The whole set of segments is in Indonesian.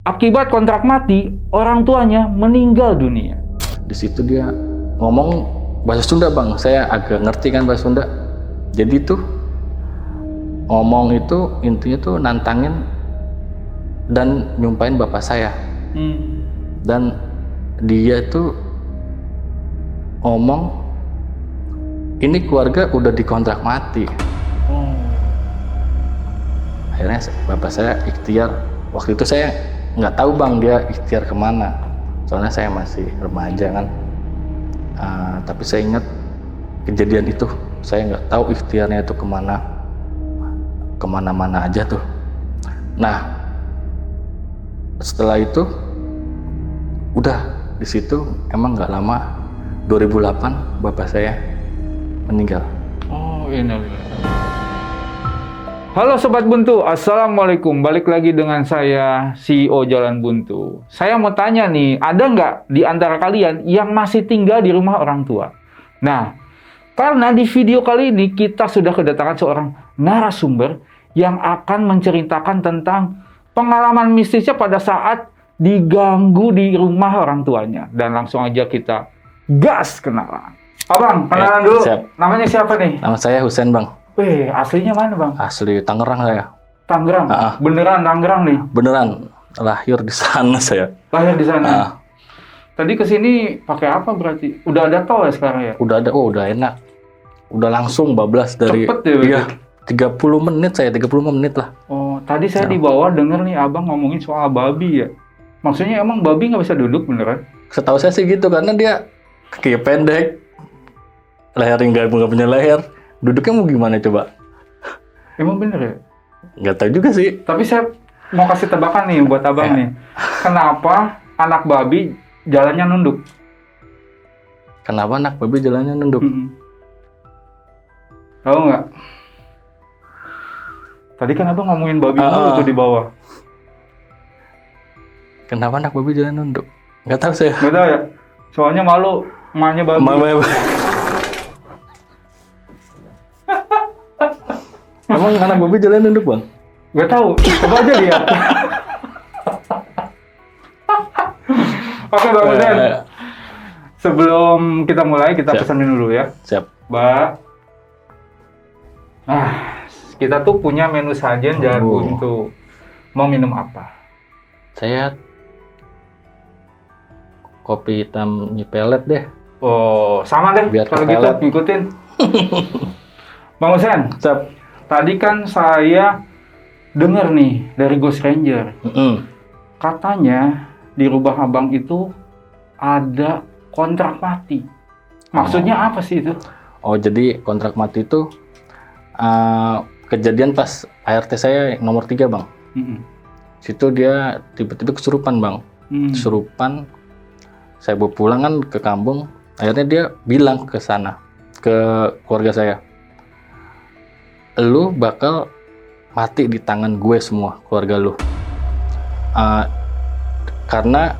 Akibat kontrak mati, orang tuanya meninggal dunia. Di situ dia ngomong bahasa Sunda bang, saya agak ngerti kan bahasa Sunda. Jadi tuh ngomong itu intinya tuh nantangin dan nyumpain bapak saya. Dan dia tuh ngomong ini keluarga udah dikontrak mati. Akhirnya bapak saya ikhtiar. Waktu itu saya nggak tahu bang dia ikhtiar kemana, soalnya saya masih remaja kan. Tapi saya ingat kejadian itu, saya nggak tahu ikhtiarnya itu kemana-mana aja tuh. Nah setelah itu udah di situ emang nggak lama 2008 bapak saya meninggal. Oh, ini. Halo Sobat Buntu, Assalamualaikum. Balik lagi dengan saya, CEO Jalan Buntu. Saya mau tanya nih, ada nggak di antara kalian yang masih tinggal di rumah orang tua? Nah, karena di video kali ini kita sudah kedatangan seorang narasumber yang akan menceritakan tentang pengalaman mistisnya pada saat diganggu di rumah orang tuanya. Dan langsung aja kita gas kenalan. Abang, kenalan dulu. Siap. Namanya siapa nih? Nama saya Husein bang. Wih, aslinya mana bang? Asli Tangerang saya. Tangerang? Beneran Tangerang nih? Beneran, lahir di sana saya. Lahir di sana? Tadi kesini pakai apa berarti? Udah ada tol ya sekarang ya? Udah ada, udah enak. Udah langsung bablas dari... Cepet ya? Iya, 30 menit saya, 35 menit lah. Oh, tadi saya di bawah denger nih abang ngomongin soal babi ya? Maksudnya emang babi nggak bisa duduk beneran? Setahu saya sih gitu, karena dia kaki pendek, lehernya nggak punya leher. Duduknya mau gimana coba? Emang bener ya? Nggak tahu juga sih. Tapi saya mau kasih tebakan nih buat abang nih. Kenapa anak babi jalannya nunduk? Kenapa anak babi jalannya nunduk? Tahu nggak? Tadi kan abang ngomongin babi dulu tuh di bawah. Kenapa anak babi jalan nunduk? Nggak tahu saya. Nggak tahu ya? Soalnya malu emaknya babi. Emang anak babi jalan nunduk bang? Nggak tahu, coba aja lihat. Oke Bang Husein, sebelum kita mulai kita pesanin dulu ya. Siap. Mbak. Nah, kita tuh punya menu sajian Jalan Buntu. Mau minum apa? Saya kopi hitam nyipelet deh. Oh, sama deh. Biar kalau gitu ngikutin. Bang Husein, tadi kan saya dengar nih dari Ghost Ranger. Katanya di rumah abang itu ada kontrak mati. Maksudnya apa sih itu? Oh, jadi kontrak mati itu kejadian pas ART saya nomor 3 bang. Situ dia tiba-tiba kesurupan bang. Kesurupan, saya bawa pulang kan ke kampung. Akhirnya dia bilang ke sana, ke keluarga saya, lu bakal mati di tangan gue semua, keluarga lu. Karena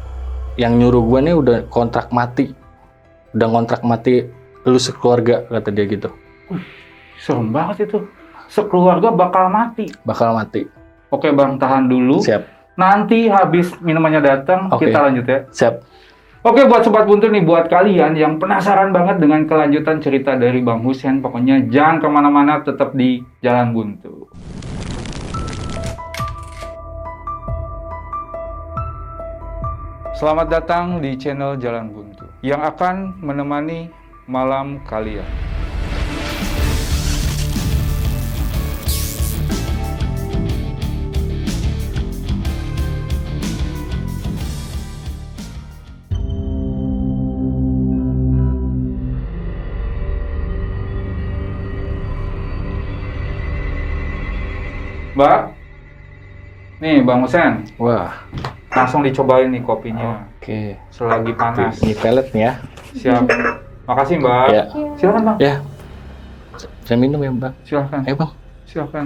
yang nyuruh gue nih udah kontrak mati. Udah kontrak mati lu sekeluarga, kata dia gitu. Serem banget itu. Sekeluarga bakal mati. Bakal mati. Oke bang, tahan dulu. Siap. Nanti habis minumannya datang, kita lanjut ya. Siap. Oke, buat Sobat Buntu nih, buat kalian yang penasaran banget dengan kelanjutan cerita dari Bang Husein, pokoknya jangan kemana-mana, tetap di Jalan Buntu. Selamat datang di channel Jalan Buntu, yang akan menemani malam kalian. Mbak, nih Bang Husein. Wah, langsung dicobain nih kopinya. Oke. Selagi panas. Ini pelet nih ya. Siap. Makasih Mbak. Ya. Silakan Bang. Ya. Saya minum ya Bang. Silakan. Ayo Bang. Silakan.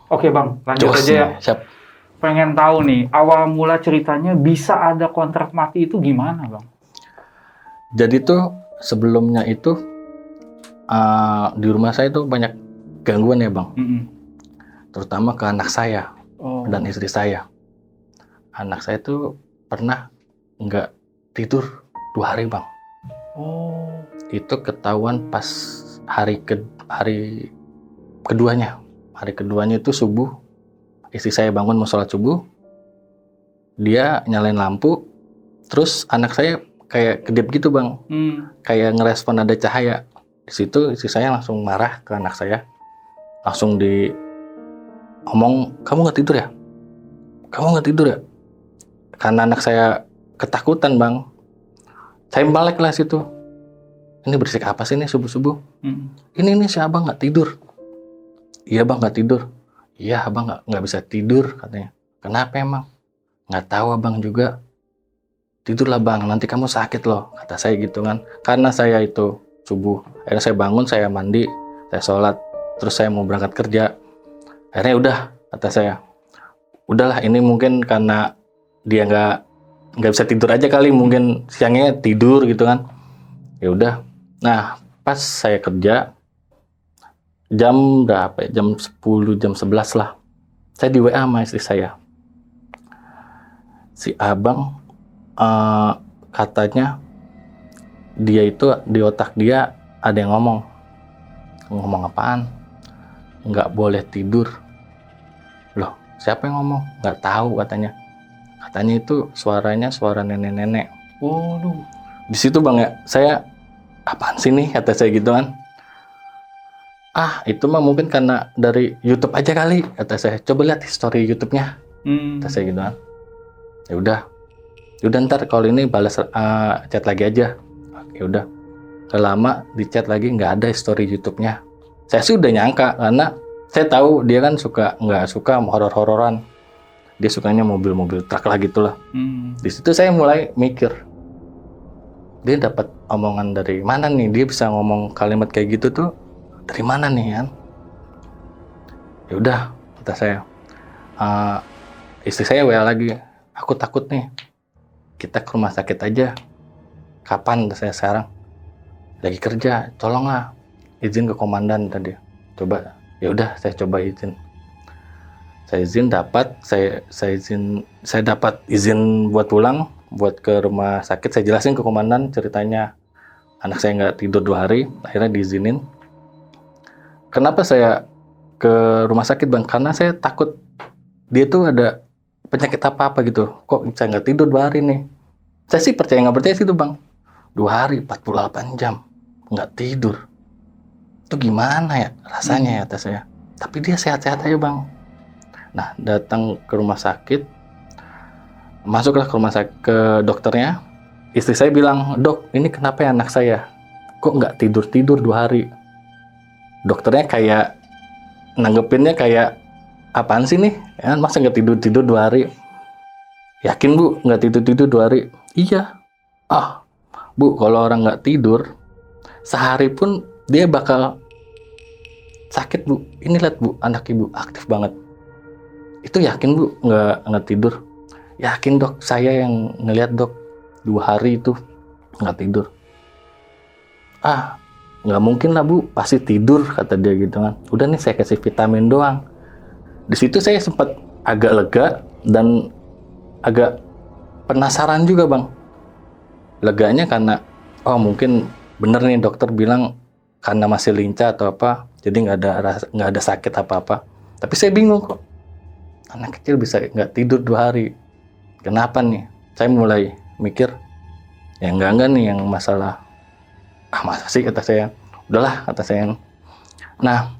Oke Bang, lanjut aja ya. Siap. Pengen tahu nih, awal mula ceritanya bisa ada kontrak mati itu gimana Bang? Jadi tuh sebelumnya itu di rumah saya tuh banyak gangguan ya bang, Mm-mm. terutama ke anak saya Oh. dan istri saya. Anak saya tuh pernah nggak tidur 2 hari bang. Oh. Itu ketahuan pas hari keduanya. Hari keduanya itu subuh, istri saya bangun mau sholat subuh, dia nyalain lampu, terus anak saya kayak kedip gitu bang, kayak ngerespon ada cahaya. Di situ istri saya langsung marah ke anak saya, langsung ngomong, kamu nggak tidur ya? Kamu nggak tidur ya? Karena anak saya ketakutan bang, saya balik lah situ. Ini berisik apa sih nih subuh-subuh? Ini si abang nggak tidur. Iya bang nggak tidur. Iya abang nggak bisa tidur katanya. Kenapa emang? Nggak tahu abang juga. Tidurlah bang, nanti kamu sakit loh, kata saya gitu kan. Karena saya itu subuh, akhirnya saya bangun, saya mandi, saya sholat, terus saya mau berangkat kerja. Akhirnya udah, kata saya, udahlah ini mungkin karena dia nggak bisa tidur aja kali, mungkin siangnya tidur gitu kan. Ya udah. Nah pas saya kerja jam berapa ya? Jam 10, jam 11 lah. Saya di WA sama istri saya. Si abang katanya dia itu di otak dia ada yang ngomong apaan? Nggak boleh tidur. Loh, siapa yang ngomong? Nggak tahu katanya. Katanya itu suaranya suara nenek-nenek. Waduh. Di situ bang ya, saya apaan sih nih kata saya gitu kan. Itu mah mungkin karena dari YouTube aja kali kata saya. Coba lihat history YouTube-nya. Kata saya gitu kan. Ya udah ntar kalau ini balas chat lagi aja. Ya udah. Lama di chat lagi nggak ada history YouTube-nya. Saya sih udah nyangka karena saya tahu dia kan nggak suka horor-hororan. Dia sukanya mobil-mobil truk lah gitulah. Di situ saya mulai mikir, dia dapat omongan dari mana nih? Dia bisa ngomong kalimat kayak gitu tuh dari mana nih kan? Ya udah, kata saya. Istri saya WA lagi. Aku takut nih. Kita ke rumah sakit aja. Kapan? Kata saya sekarang. Lagi kerja. Tolonglah izin ke komandan tadi. Coba. Ya udah, saya coba izin. Saya izin dapat. Saya dapat izin buat pulang, buat ke rumah sakit. Saya jelasin ke komandan ceritanya. Anak saya nggak tidur 2 hari. Akhirnya diizinin. Kenapa saya ke rumah sakit bang? Karena saya takut dia tuh ada penyakit apa gitu. Kok saya nggak tidur 2 hari nih? Saya sih percaya nggak percaya sih itu bang. 2 hari 48 jam nggak tidur. Itu gimana ya rasanya ya kata saya. Tapi dia sehat-sehat aja bang. Nah datang ke rumah sakit, masuklah ke rumah sakit ke dokternya. Istri saya bilang, dok ini kenapa ya anak saya? Kok nggak tidur 2 hari? Dokternya kayak nanggepinnya kayak apaan sih nih? Ya, masa nggak tidur 2 hari? Yakin bu nggak tidur 2 hari? Iya. Bu kalau orang nggak tidur sehari pun dia bakal sakit bu. Ini lihat bu anak ibu aktif banget. Itu yakin bu nggak tidur? Yakin dok, saya yang ngelihat dok 2 hari itu nggak tidur. Nggak mungkin lah bu, pasti tidur kata dia gitu kan. Udah nih saya kasih vitamin doang. Di situ saya sempat agak lega dan agak penasaran juga bang. Leganya karena mungkin bener nih dokter bilang karena masih lincah atau apa, jadi nggak ada sakit apa-apa. Tapi saya bingung kok. Anak kecil bisa nggak tidur 2 hari. Kenapa nih? Saya mulai mikir, ya enggak nih yang masalah. Masa sih kata saya. Udahlah kata saya. Nah,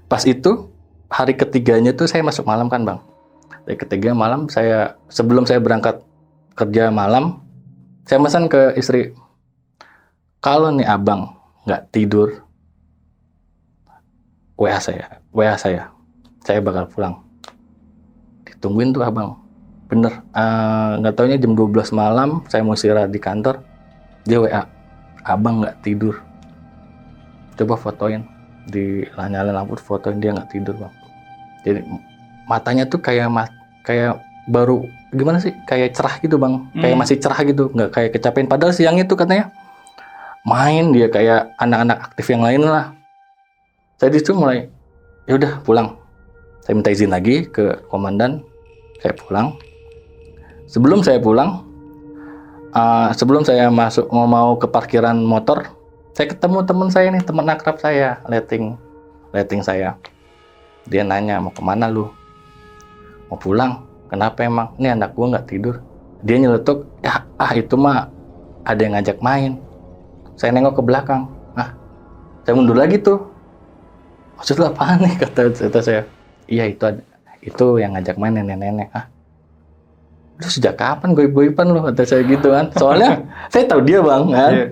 pas itu hari ketiganya tuh saya masuk malam kan bang. Hari ketiga malam sebelum saya berangkat kerja malam, saya pesan ke istri, kalau nih abang nggak tidur, WA saya bakal pulang. Ditungguin tuh abang. Bener, nggak taunya jam 12 malam, saya mau istirahat di kantor, dia WA, abang nggak tidur. Coba fotoin, nyalain lampu, fotoin dia nggak tidur bang. Jadi matanya tuh kayak baru gimana sih, kayak cerah gitu bang, kayak masih cerah gitu, nggak kayak kecapean. Padahal siang itu katanya main dia kayak anak-anak aktif yang lain lah. Saya disitu mulai Ya udah pulang. Saya minta izin lagi ke komandan, saya pulang. Sebelum saya pulang, sebelum saya mau ke parkiran motor, saya ketemu teman saya nih, teman akrab saya, letting saya. Dia nanya, mau kemana lu? Mau pulang. Kenapa emang? Ini anak gua nggak tidur. Dia nyeletuk, ya itu mah ada yang ngajak main. Saya nengok ke belakang. Saya mundur lagi tuh. Maksud lu apaan nih? Kata saya. Iya itu yang ngajak main nenek-nenek. Lu sejak kapan goib-goiban lu? Kata saya gitu kan. Soalnya saya tahu dia bang kan. Yeah.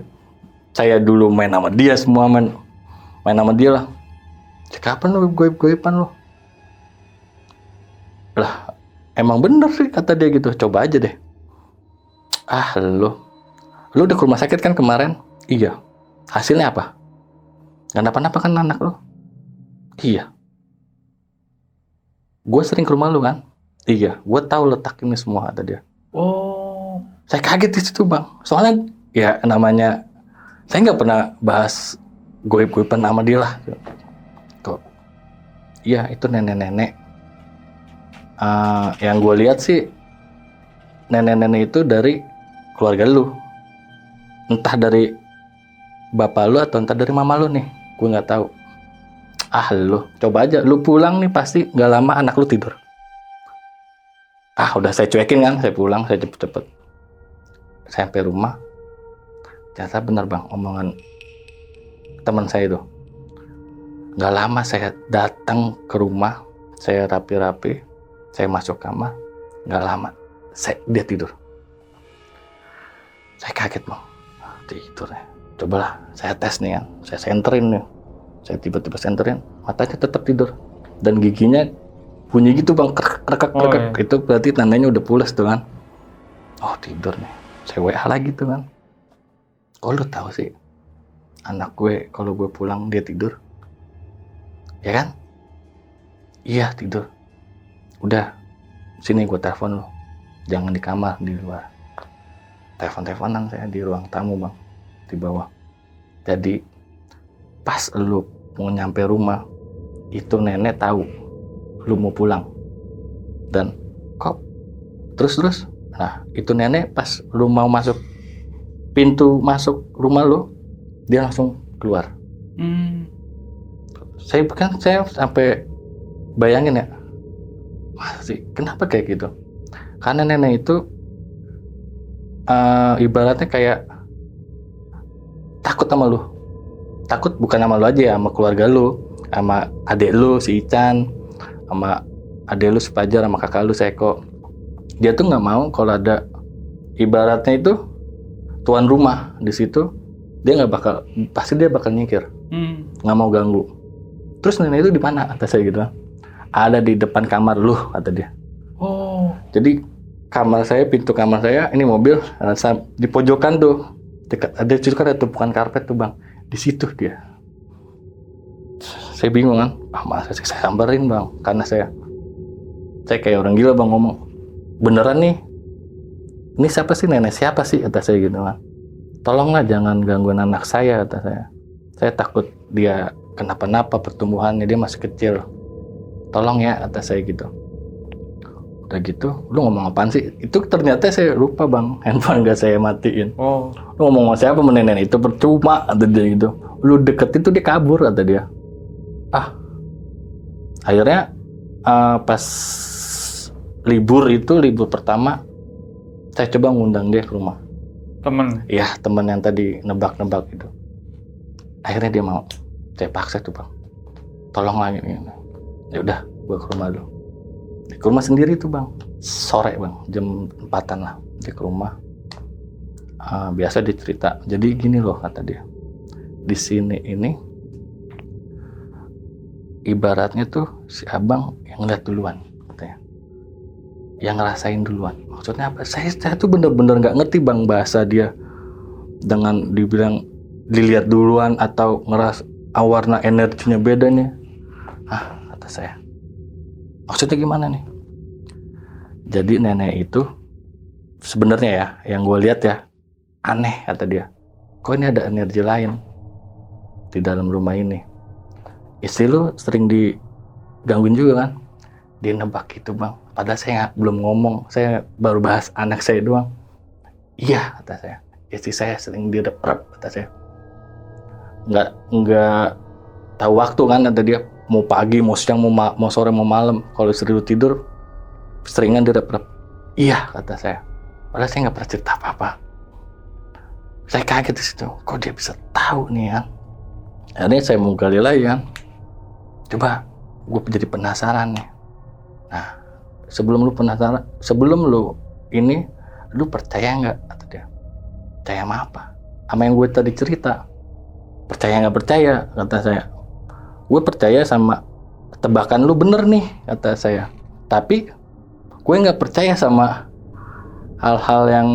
Saya dulu main sama dia semua main sama dia lah. Sejak kapan lu goib-goiban lu? Lah emang bener sih kata dia gitu. Coba aja deh. Lu udah ke rumah sakit kan kemarin? Iya. Hasilnya apa? Gak apa-apa kan anak lu? Iya. Gue sering ke rumah lu kan? Iya, gue tahu letak ini semua kata dia. Oh. Saya kaget di situ bang. Soalnya ya namanya saya nggak pernah bahas goib-goiban sama dia lah. Kok? Iya itu nenek-nenek. Yang gue lihat sih nenek-nenek itu dari keluarga lu. Entah dari bapak lu atau entah dari mama lu nih. Gue nggak tahu. Lu coba aja, lu pulang nih pasti gak lama anak lu tidur. Udah saya cuekin kan, saya pulang, saya cepet-cepet. Saya sampai rumah, ternyata benar bang, omongan teman saya itu. Gak lama saya datang ke rumah, saya rapi-rapi, saya masuk kamar, gak lama, dia tidur. Saya kaget bang, tidur ya. Cobalah, saya tes nih kan, saya senterin nih. Saya tiba-tiba senterin, matanya tetap tidur. Dan giginya bunyi gitu bang, krek. Iya. Itu berarti tandanya udah pulas tuh kan. Oh tidur nih. Saya WA lagi tuh kan. Kok lu tahu sih, anak gue kalau gue pulang dia tidur? Ya kan? Iya tidur. Udah, sini gue telepon lu. Jangan di kamar, di luar. Telepon-teleponan saya di ruang tamu bang, di bawah. Jadi pas lu mau nyampe rumah, itu nenek tahu lu mau pulang. Dan kok terus. Nah, itu nenek pas lu mau masuk pintu masuk rumah lu, dia langsung keluar. Saya sampai bayangin ya, masih kenapa kayak gitu? Karena nenek itu ibaratnya kayak takut sama lu. Takut bukan sama lu aja ya, sama keluarga lu, sama adik lu si Ican, sama adik lu si Fajar, sama kakak lu Seko. Dia tuh nggak mau kalau ada ibaratnya itu tuan rumah di situ, dia pasti dia bakal nyingkir, nggak mau ganggu. Terus nenek itu di mana? Kata saya gitu. Ada di depan kamar lu, kata dia. Oh. Jadi pintu kamar saya, ini mobil di pojokan tuh, dekat ada situ kan ada tumpukan karpet tuh bang. Di situ dia. Saya bingung kan, masa saya samperin bang, karena saya kayak orang gila bang ngomong, beneran nih, ini siapa sih, nenek siapa sih, kata saya gitu kan. Tolonglah jangan gangguin anak saya, kata saya takut dia kenapa-napa pertumbuhannya, dia masih kecil, tolong ya, kata saya gitu. Udah gitu, lu ngomong apaan sih? Itu ternyata saya lupa bang, handphone gak saya matiin. Oh. Lu ngomong sama siapa nenek itu, percuma, kata dia gitu. Lu deketin tuh dia kabur, kata dia. Akhirnya pas libur pertama, saya coba ngundang dia ke rumah. Temen? Iya, temen yang tadi nebak-nebak gitu. Akhirnya dia mau. Saya paksa tuh bang, tolong lagi. Ya udah, gua ke rumah dulu. Ke rumah sendiri tuh bang, sore bang, jam 4-an lah, dia ke rumah. Biasa dia cerita, jadi gini loh kata dia, di sini ini ibaratnya tuh si abang yang ngeliat duluan, katanya, yang ngerasain duluan. Maksudnya apa? Saya tuh bener-bener nggak ngerti bang bahasa dia, dengan dibilang dilihat duluan atau warna energinya beda nih. Kata saya, maksudnya gimana nih? Jadi nenek itu sebenarnya ya, yang gue lihat ya, aneh kata dia. Kok ini ada energi lain di dalam rumah ini? Istri lu sering gangguin juga kan. Dia nebak gitu bang, padahal saya belum ngomong, saya baru bahas anak saya doang. Iya kata saya, istri saya sering direp-rep kata saya. Nggak tahu waktu kan, kata dia, mau pagi, mau siang, mau sore, mau malam. Kalau istri lu tidur, seringan direp-rep. Iya kata saya, padahal saya nggak pernah cerita apa-apa. Saya kaget di situ, kok dia bisa tahu nih kan. Akhirnya saya mau gali lagi kan, coba gue jadi penasaran nih. Nah, sebelum lu penasaran, sebelum lu ini, lu percaya nggak? Kata dia. Percaya sama apa? Sama yang gue tadi cerita. Percaya nggak percaya? Kata saya. Gue percaya sama tebakan lu bener nih, kata saya. Tapi gue nggak percaya sama hal-hal yang,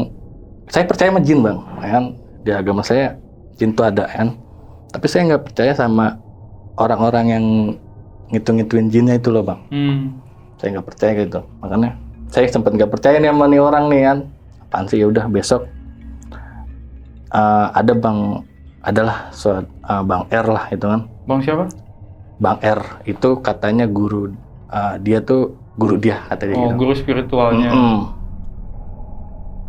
saya percaya sama jin bang, kan? Di agama saya jin itu ada kan. Tapi saya nggak percaya sama orang-orang yang ngitung-ngituin jinnya itu loh bang. Saya nggak percaya gitu, makanya saya sempat nggak percaya nih sama nih orang nih kan. Apaan sih, ya udah besok adalah Bang R lah itu kan. Bang siapa? Bang R itu katanya guru, dia tuh guru dia katanya gitu. Guru spiritualnya.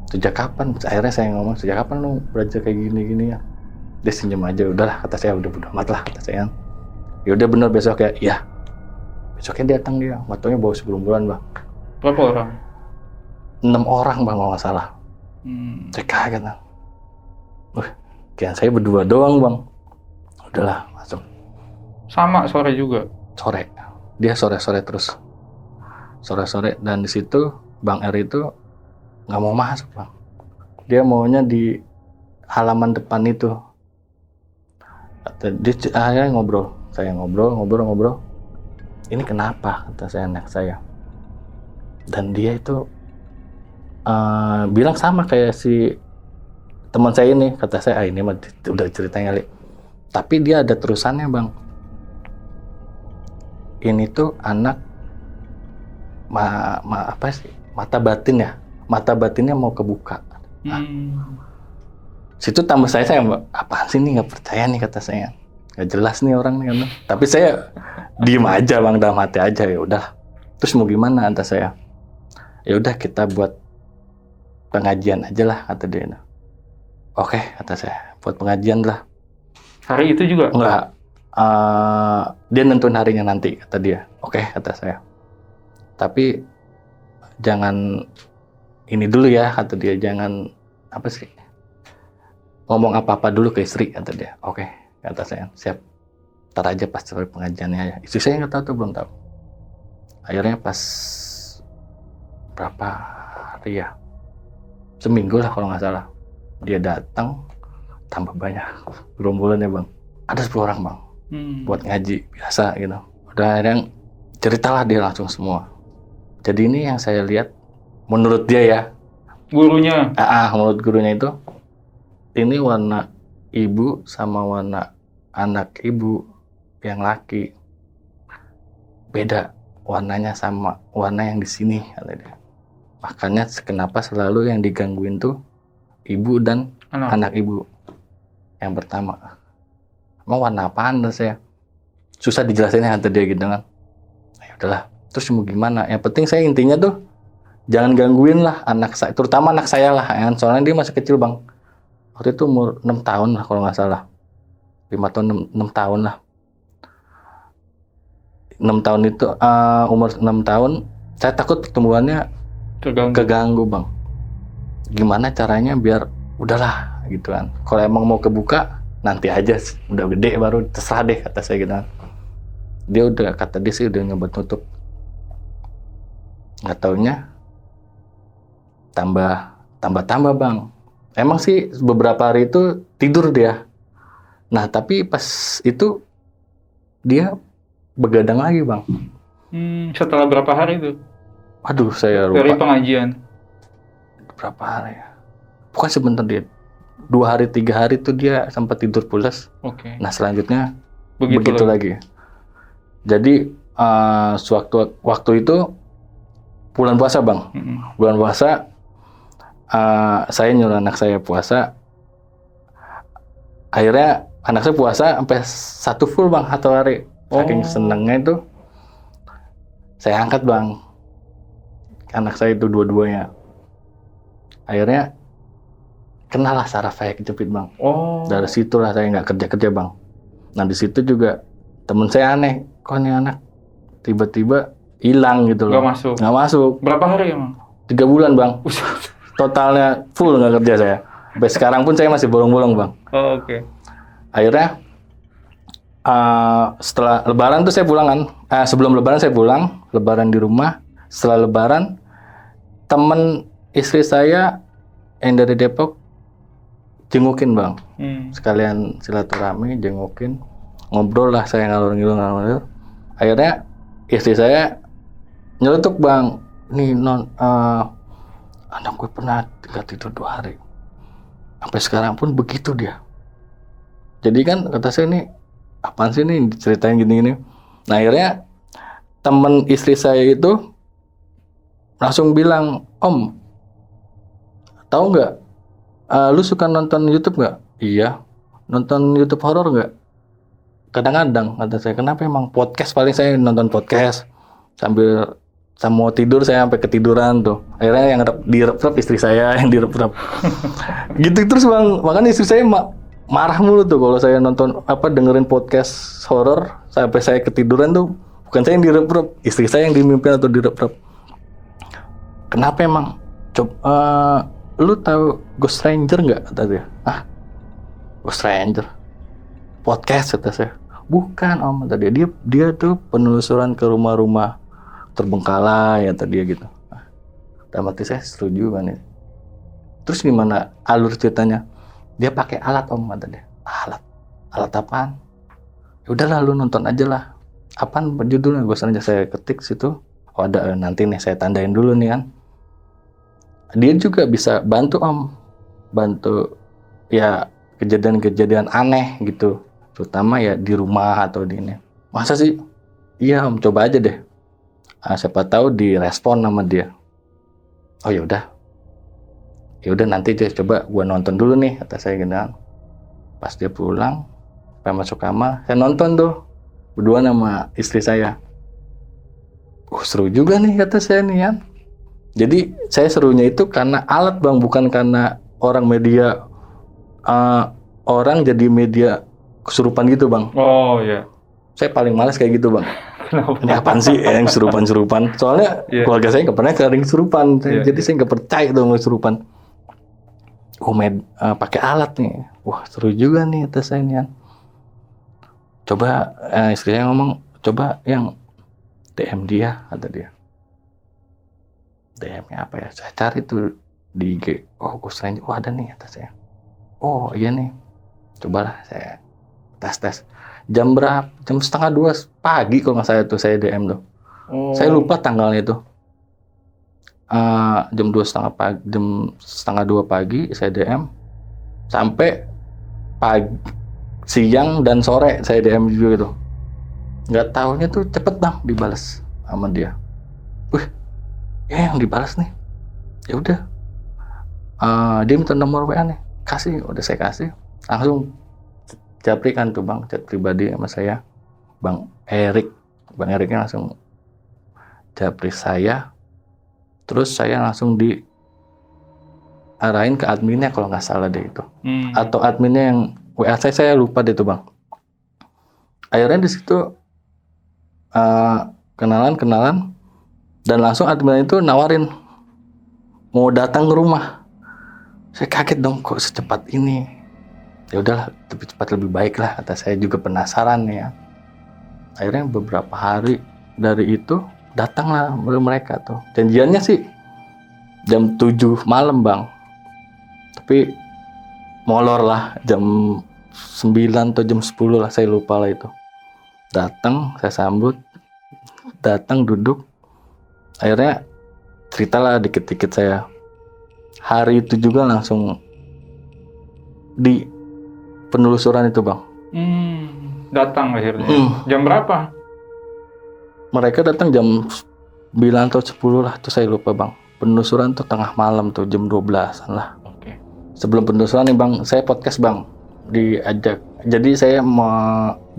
Sejak kapan? Akhirnya saya ngomong, sejak kapan lu belajar kayak gini-gini ya? Dia senyum aja, udahlah kata saya, udah bodo amat lah kata saya. Ya udah bener besok ya, iya. Besoknya datang dia, waktunya bawa segerombolan bang. Berapa orang? 6 orang bang kalau nggak salah. Saya kaget bang. Kian saya berdua doang bang. Udahlah masuk. Sama sore juga? Sore. Dia sore-sore terus. Sore-sore, dan di situ Bang R itu nggak mau masuk bang. Dia maunya di halaman depan itu. Dia akhirnya ngobrol. Saya ngobrol. Ini kenapa, kata saya, anak saya. Dan dia itu bilang sama kayak si teman saya ini, kata saya, ini mah udah ceritanya kali. Tapi dia ada terusannya bang. Ini tuh anak apa sih, mata batin ya, mata batinnya mau kebuka. Situ tambah saya apaan sih ini, nggak percaya nih kata saya. Gak jelas nih orang nih kan. Tapi saya diem aja bang, dalam hati aja, ya udah. Terus mau gimana, kata saya. Ya udah kita buat pengajian aja lah, kata dia. Oke, kata saya, buat pengajian lah. Hari itu juga? Enggak. Dia nentuin harinya nanti, kata dia. Oke, kata saya. Tapi jangan ini dulu ya, kata dia. Jangan apa sih, ngomong apa-apa dulu ke istri, kata dia. Oke, kata saya, siap. Ntar aja pas selesai pengajiannya ya. Istri saya nggak tahu tuh, belum tahu. Akhirnya pas berapa hari ya, seminggu lah kalau nggak salah, dia datang, tambah banyak gerombolannya bang. Ada 10 orang bang, buat ngaji biasa gitu. Udah akhirnya ceritalah dia langsung semua. Jadi ini yang saya lihat, menurut dia ya, gurunya. Menurut gurunya itu, ini warna ibu sama warna anak ibu yang laki beda warnanya sama warna yang di sini, kata dia. Makanya kenapa selalu yang digangguin tuh ibu dan anak ibu yang pertama. Emang warna apaan, saya susah dijelasinnya, kata dia gitu kan. Ya udahlah, terus mau gimana? Yang penting saya intinya tuh jangan gangguin lah anak saya, terutama anak saya lah, kan? Soalnya dia masih kecil bang. Waktu itu umur 6 tahun lah kalau nggak salah. 5 tahun, 6 tahun lah. 6 tahun itu, umur 6 tahun, saya takut pertumbuhannya keganggu bang. Gimana caranya biar udahlah gitu kan. Kalau emang mau kebuka, nanti aja, udah gede baru terserah deh, kata saya gitu kan. Dia udah, kata dia sih udah nyoba tutup. Nggak taunya tambah bang. Emang sih beberapa hari itu tidur dia. Nah tapi pas itu dia begadang lagi bang. Setelah berapa hari itu? Aduh saya lupa. Dari pengajian? Berapa hari ya? Bukan sebentar dia. 2 hari 3 hari tuh dia sempat tidur pulas. Oke. Nah selanjutnya begitu lagi. Jadi waktu itu bulan puasa bang. Bulan puasa saya nyuruh anak saya puasa. Akhirnya anak saya puasa sampai 1 full bang, 1 hari. Saking senengnya itu Saya angkat bang, anak saya itu dua-duanya. Akhirnya kenalah saraf saya kejepit bang. Oh. Dari situlah saya nggak kerja bang. Nah di situ juga temen saya aneh, kok nih anak tiba-tiba hilang gitu loh. Nggak masuk. Berapa hari emang? 3 bulan bang. Totalnya full nggak kerja saya. Sampai sekarang pun saya masih bolong-bolong bang. Oh, oke. Akhirnya setelah lebaran tuh saya pulang kan. Sebelum lebaran saya pulang, lebaran di rumah. Setelah lebaran, temen istri saya yang dari Depok jengukin bang. Sekalian silaturahmi, jengukin. Ngobrol lah, saya ngalur-ngidul. Akhirnya istri saya nyeletuk bang, nih anak gue pernah nggak tidur 2 hari. Sampai sekarang pun begitu dia. Jadi kan kata saya nih, apaan sih nih diceritain gini-gini. Nah akhirnya temen istri saya itu langsung bilang, Om, tahu nggak? Lu suka nonton YouTube nggak? Iya. Nonton YouTube horor nggak? Kadang-kadang kata saya, kenapa emang podcast, paling saya nonton podcast sambil mau tidur, saya sampai ketiduran tuh. Akhirnya yang direp-rep istri saya, yang direp-rep. Gitu terus bang, makanya istri saya marah mulu tuh kalau saya nonton dengerin podcast horor sampai saya ketiduran tuh. Bukan saya yang direp-rep, istri saya yang dimimpin atau direp-rep. Kenapa emang? Lu tahu Ghost Ranger nggak? Kata dia. Ghost Ranger podcast, kata saya. Bukan om, kata dia tuh penelusuran ke rumah-rumah terbengkalai, kata dia gitu. Dalam hati saya setuju kan ya. Terus gimana alur ceritanya? Dia pakai alat om, kata dia. Alat apaan? Ya udahlah lu nonton aja lah. Apaan judulnya? Ghost Ranger. Saya ketik situ. Oh ada, nanti nih saya tandain dulu nih kan. Dia juga bisa bantu om, bantu ya kejadian-kejadian aneh gitu, terutama ya di rumah atau di ini. Masa sih? Iya om, coba aja deh. Siapa tahu direspon sama dia. Oh ya udah nanti deh, coba gua nonton dulu nih, kata saya gitu. Pas dia pulang, pas masuk kamar, saya nonton tuh berdua sama istri saya. Seru juga nih, kata saya nih kan. Jadi saya serunya itu karena alat bang, bukan karena orang jadi media kesurupan gitu bang. Oh iya. Saya paling males kayak gitu bang. Kenapa? Ini apaan sih yang kesurupan? Soalnya keluarga saya nggak pernah kering kesurupan, jadi saya nggak percaya tuh sama kesurupan. Pakai alat nih, wah seru juga nih, kata saya nih kan. Coba istri saya ngomong, coba yang DM dia, kata dia. DM-nya apa ya? Saya cari tuh di IG. Oh, Ghost Ranger. Oh, ada nih, kata saya. Oh, iya nih. Cobalah saya tes. Jam berapa? Jam 1:30 pagi kalau nggak salah tuh saya DM tuh. Oh. Saya lupa tanggalnya itu. Jam 1:30 pagi saya DM. Sampai siang dan sore saya DM juga itu. Nggak tahunya tuh cepet bang dibalas sama dia. Yang dibalas nih, ya udah, dia minta nomor WA nih, kasih, udah saya kasih, langsung japrikan tuh bang, chat pribadi sama saya, bang Eriknya langsung japri saya, terus saya langsung diarahin ke adminnya kalau nggak salah deh itu, atau adminnya yang WA saya lupa deh tuh bang. Akhirnya di situ kenalan. Dan langsung admin itu nawarin mau datang ke rumah. Saya kaget dong, kok secepat ini. Ya udahlah, lebih cepat lebih baik lah, kata saya juga penasaran ya. Akhirnya beberapa hari dari itu datanglah mereka tuh. Janjiannya sih jam 7 malam bang. Tapi molor lah, jam 9 atau jam 10 lah, saya lupa lah itu. Datang, saya sambut. Datang, duduk. Akhirnya ceritalah dikit-dikit saya. Hari itu juga langsung di penelusuran itu bang. Datang akhirnya. Jam berapa? Mereka datang jam 9 atau 10 lah, tuh saya lupa bang. Penelusuran tuh tengah malam tuh, jam 12-an lah. Oke. Sebelum penelusuran nih bang, saya podcast bang, diajak. Jadi saya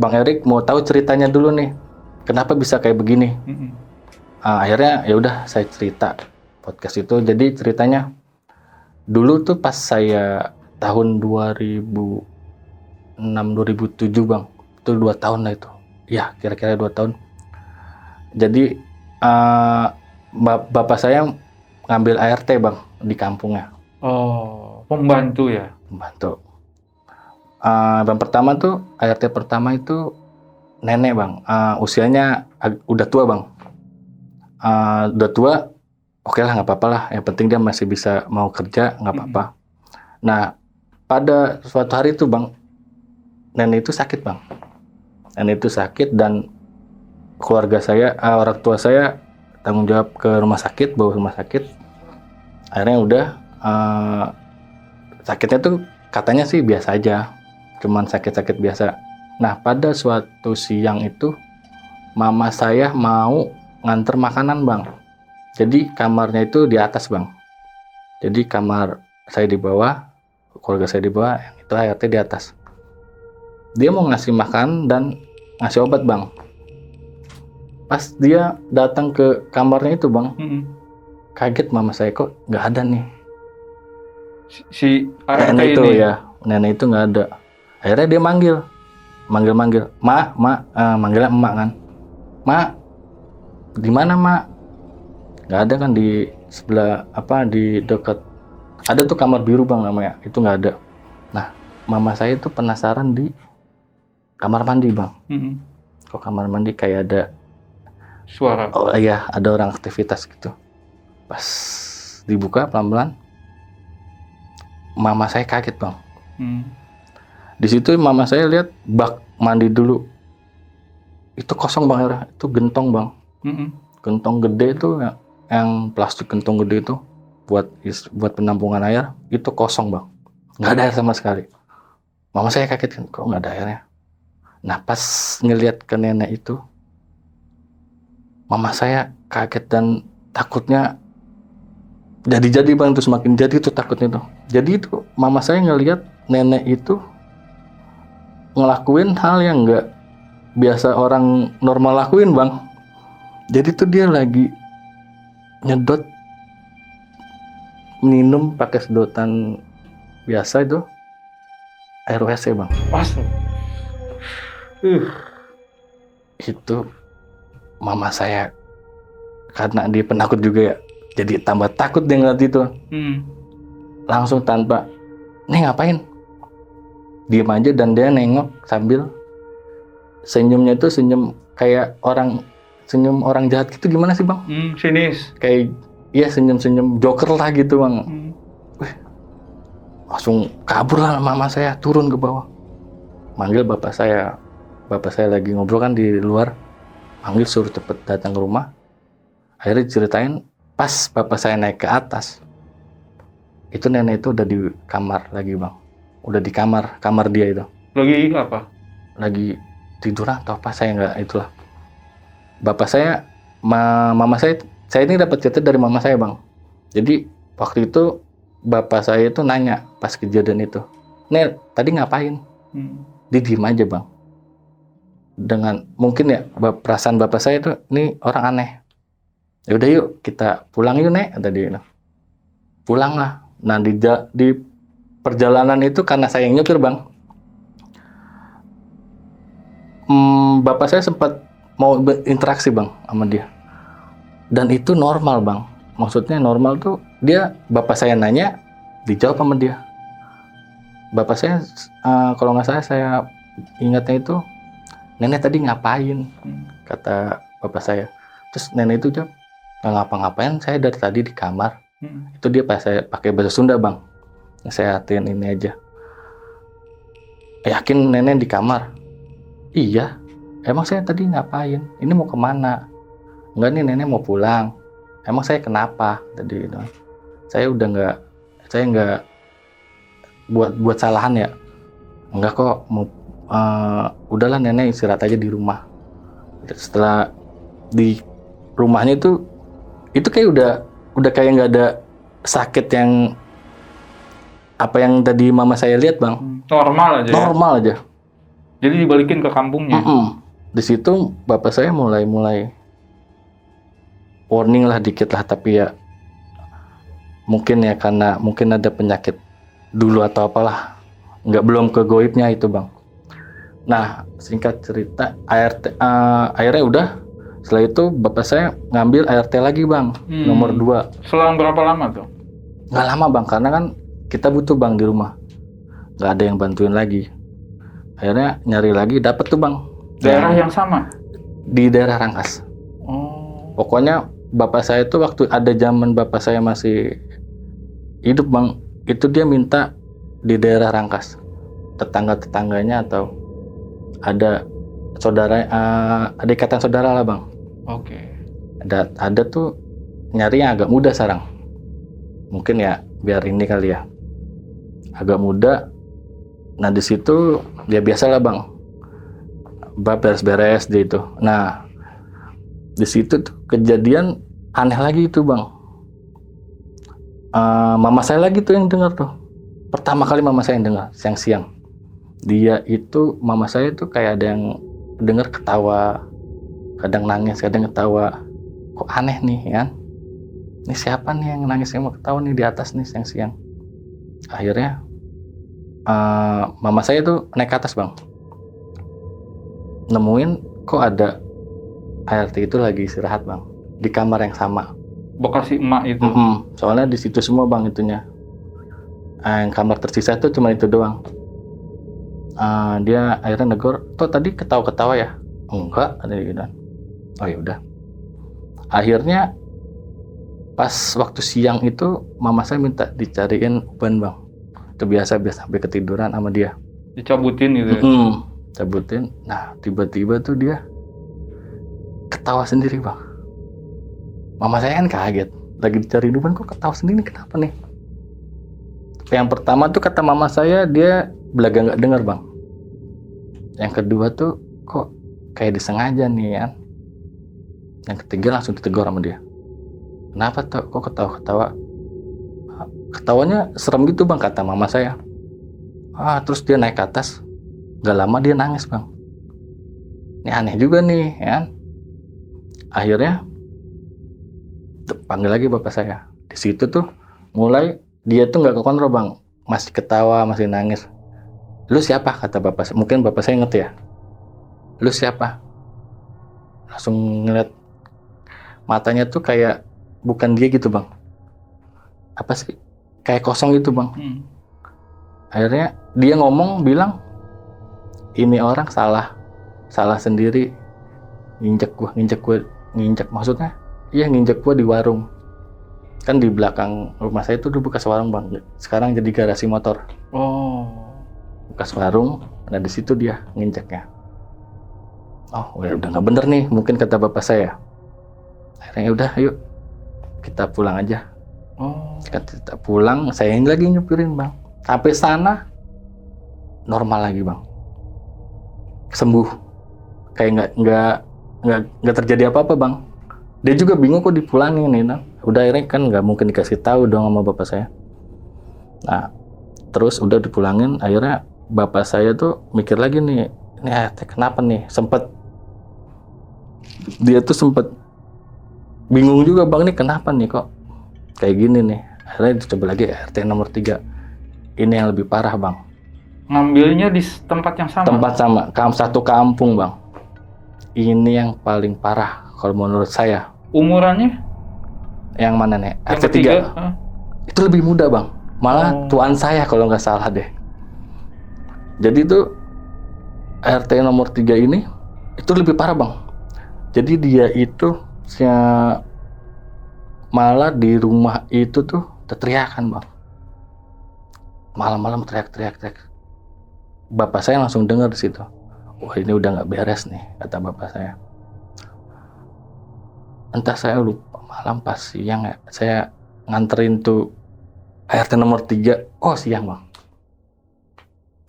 Bang Erik mau tahu ceritanya dulu nih. Kenapa bisa kayak begini? akhirnya ya udah saya cerita podcast itu. Jadi ceritanya dulu tuh pas saya tahun 2006 2007 Bang, itu 2 tahun lah itu. Ya, kira-kira 2 tahun. Jadi bapak saya ngambil ART Bang di kampungnya. Oh, pembantu ya. Pembantu. Yang pertama tuh ART pertama itu nenek Bang. Usianya udah tua Bang. Udah tua, oke lah nggak apa-apa lah. Yang penting dia masih bisa mau kerja, nggak apa-apa. Nah, pada suatu hari itu Bang, nenek itu sakit Bang. Nenek itu sakit dan keluarga saya, orang tua saya tanggung jawab ke rumah sakit, bawa rumah sakit. Akhirnya udah sakitnya tuh katanya sih biasa aja, cuman sakit-sakit biasa. Nah, pada suatu siang itu mama saya mau nganter makanan Bang. Jadi kamarnya itu di atas Bang. Jadi kamar saya di bawah, keluarga saya di bawah, yang itu ART di atas. Dia mau ngasih makan dan ngasih obat Bang. Pas dia datang ke kamarnya itu Bang, kaget mama saya, kok nggak ada nih. Si ART Nenek itu ini. ya, nenek itu nggak ada. Akhirnya dia manggil, mak, manggilnya emak kan, mak, di mana mak? Nggak ada kan di sebelah di dekat, ada tuh kamar biru Bang namanya, itu nggak ada. Nah, mama saya itu penasaran di kamar mandi Bang. Kok kamar mandi kayak ada Suara. Oh iya, ada orang aktivitas gitu. Pas dibuka pelan-pelan, mama saya kaget Bang. Di situ mama saya lihat bak mandi dulu itu kosong Bang, itu gentong Bang. Gentong gede itu yang plastik gentong gede itu buat penampungan air itu kosong Bang, nggak ada air sama sekali. Mama saya kaget kan, kok nggak ada airnya. Nah, pas ngelihat ke nenek itu, mama saya kaget dan takutnya jadi Bang, itu semakin jadi tuh takutnya tuh. Jadi itu mama saya ngelihat nenek itu ngelakuin hal yang nggak biasa orang normal lakuin Bang. Jadi tuh dia lagi nyedot minum pakai sedotan biasa itu air WC Bang. Itu mama saya karena dia penakut juga ya, jadi tambah takut dia ngeliat itu. Langsung tanpa nih ngapain, diem aja dan dia nengok sambil senyumnya tuh senyum kayak senyum orang jahat gitu. Gimana sih Bang? Sinis. Kayak iya, senyum joker lah gitu Bang. Langsung kabur lah mama saya, turun ke bawah, manggil bapak saya lagi ngobrol kan di luar, manggil suruh cepet datang ke rumah. Akhirnya diceritain pas bapak saya naik ke atas, itu nenek itu udah di kamar lagi Bang, udah di kamar dia itu. Lagi apa? Lagi tidur atau apa, saya nggak itulah. Bapak saya, mama saya ini dapat cerita dari mama saya Bang. Jadi waktu itu bapak saya itu nanya pas kejadian itu, Nek tadi ngapain? Dia diem aja Bang. Dengan mungkin ya perasaan bapak saya itu, nih orang aneh. Ya udah yuk kita pulang yuk Nek, kata dia. Pulang lah. Nah di perjalanan itu karena saya yang nyupir Bang, bapak saya sempat mau berinteraksi Bang sama dia. Dan itu normal Bang. Maksudnya normal tuh dia, bapak saya nanya dijawab sama dia. Bapak saya kalau nggak salah saya ingatnya itu, nenek tadi ngapain? Kata bapak saya. Terus nenek itu jawab, nggak ngapa-ngapain, saya dari tadi di kamar. Itu dia pas saya pakai bahasa Sunda Bang. Saya artiin ini aja. Yakin nenek di kamar? Iya. Emang saya tadi ngapain? Ini mau kemana? Enggak nih, nenek mau pulang. Emang saya kenapa? Tadi saya nggak buat salahan ya. Enggak kok, mau udahlah nenek istirahat aja di rumah. Setelah di rumahnya itu kayak udah kayak nggak ada sakit yang apa yang tadi mama saya lihat Bang. Normal aja. Normal aja. Jadi dibalikin ke kampungnya. Di situ bapak saya mulai warning lah dikit lah, tapi ya mungkin ya karena mungkin ada penyakit dulu atau apalah, belum ke goibnya itu bang. Nah singkat cerita akhirnya udah, setelah itu bapak saya ngambil ART lagi bang, nomor 2. Selang berapa lama tuh? Nggak lama bang, karena kan kita butuh bang di rumah, nggak ada yang bantuin lagi. Akhirnya nyari lagi, dapet tuh bang. Daerah yang sama? Di daerah Rangkas. Pokoknya bapak saya tuh waktu ada zaman bapak saya masih hidup bang, itu dia minta di daerah Rangkas. Tetangga-tetangganya atau ada saudara, ada ikatan saudara lah bang. Oke. Ada tuh nyari yang agak muda sekarang. Mungkin ya biar ini kali ya, agak muda. Nah di situ ya biasalah bang, beres-beres di itu. Nah di situ tuh kejadian aneh lagi itu bang. Mama saya lagi tuh yang dengar tuh. Pertama kali mama saya yang dengar siang-siang. Dia itu, mama saya tuh kayak ada yang dengar ketawa, kadang nangis, kadang ketawa. Kok aneh nih kan? Ini siapa nih yang nangis sama ketawa nih di atas nih siang-siang? Akhirnya mama saya tuh naik ke atas bang, nemuin kok ada ART itu lagi istirahat bang di kamar yang sama bekas si emak itu. Soalnya di situ semua bang itunya. Yang kamar tersisa itu cuma itu doang. Dia akhirnya negor, tuh tadi ketawa-ketawa ya? Enggak, ada gitu. Oh ya udah. Akhirnya pas waktu siang itu mama saya minta dicariin uban bang. Itu biasa sampai ketiduran sama dia. Dicabutin gitu ya? Cabutin. Nah tiba-tiba tuh dia ketawa sendiri bang. Mama saya kan kaget, lagi dicariin uban kok ketawa sendiri, kenapa nih? Yang pertama tuh kata mama saya, dia belaga nggak dengar bang. Yang kedua tuh kok kayak disengaja nih kan. Yang ketiga langsung ditegur sama dia. Kenapa tuh kok ketawa-ketawa? Ketawanya serem gitu bang, kata mama saya. Terus dia naik ke atas, gak lama dia nangis bang. Ini aneh juga nih kan. Akhirnya panggil lagi bapak saya. Di situ tuh mulai dia tuh nggak kekontrol bang, masih ketawa, masih nangis. Lu siapa? Kata bapak saya. Mungkin bapak saya ngerti ya. Lu siapa? Langsung ngeliat matanya tuh kayak bukan dia gitu bang. Apa sih? Kayak kosong gitu bang. Akhirnya dia ngomong bilang, ini orang salah sendiri, nginjek maksudnya? Iya nginjek gua di warung. Kan di belakang rumah saya itu dulu bekas warung bang. Sekarang jadi garasi motor. Bekas warung. Nah di situ dia nginjeknya. Oh udah nggak bener nih, mungkin kata bapak saya. Akhirnya udah, yuk kita pulang aja. Kita pulang, saya yang lagi nyupirin bang. Sampai sana normal lagi bang, sembuh, kayak nggak terjadi apa-apa bang. Dia juga bingung kok dipulangin nih. Udah akhirnya kan nggak mungkin dikasih tahu dong sama bapak saya. Nah terus udah dipulangin. Akhirnya bapak saya tuh mikir lagi nih, ini ART kenapa nih? Dia tuh sempet bingung juga bang, nih kenapa nih kok kayak gini nih. Akhirnya dicoba lagi ART nomor 3. Ini yang lebih parah bang. Ngambilnya di tempat yang sama? Tempat sama, satu kampung bang. Ini yang paling parah kalau menurut saya. Umurannya? Yang mana nih? Yang ART 3. Itu lebih muda bang. Malah tuan saya kalau nggak salah deh. Jadi tuh ART nomor 3 ini itu lebih parah bang. Jadi dia itu malah di rumah itu tuh teriakan bang. Malam-malam teriak. Bapak saya langsung dengar di situ. Wah ini udah nggak beres nih, kata bapak saya. Entah saya lupa, malam pas siang ya, saya nganterin tuh ART nomor 3. Oh siang bang.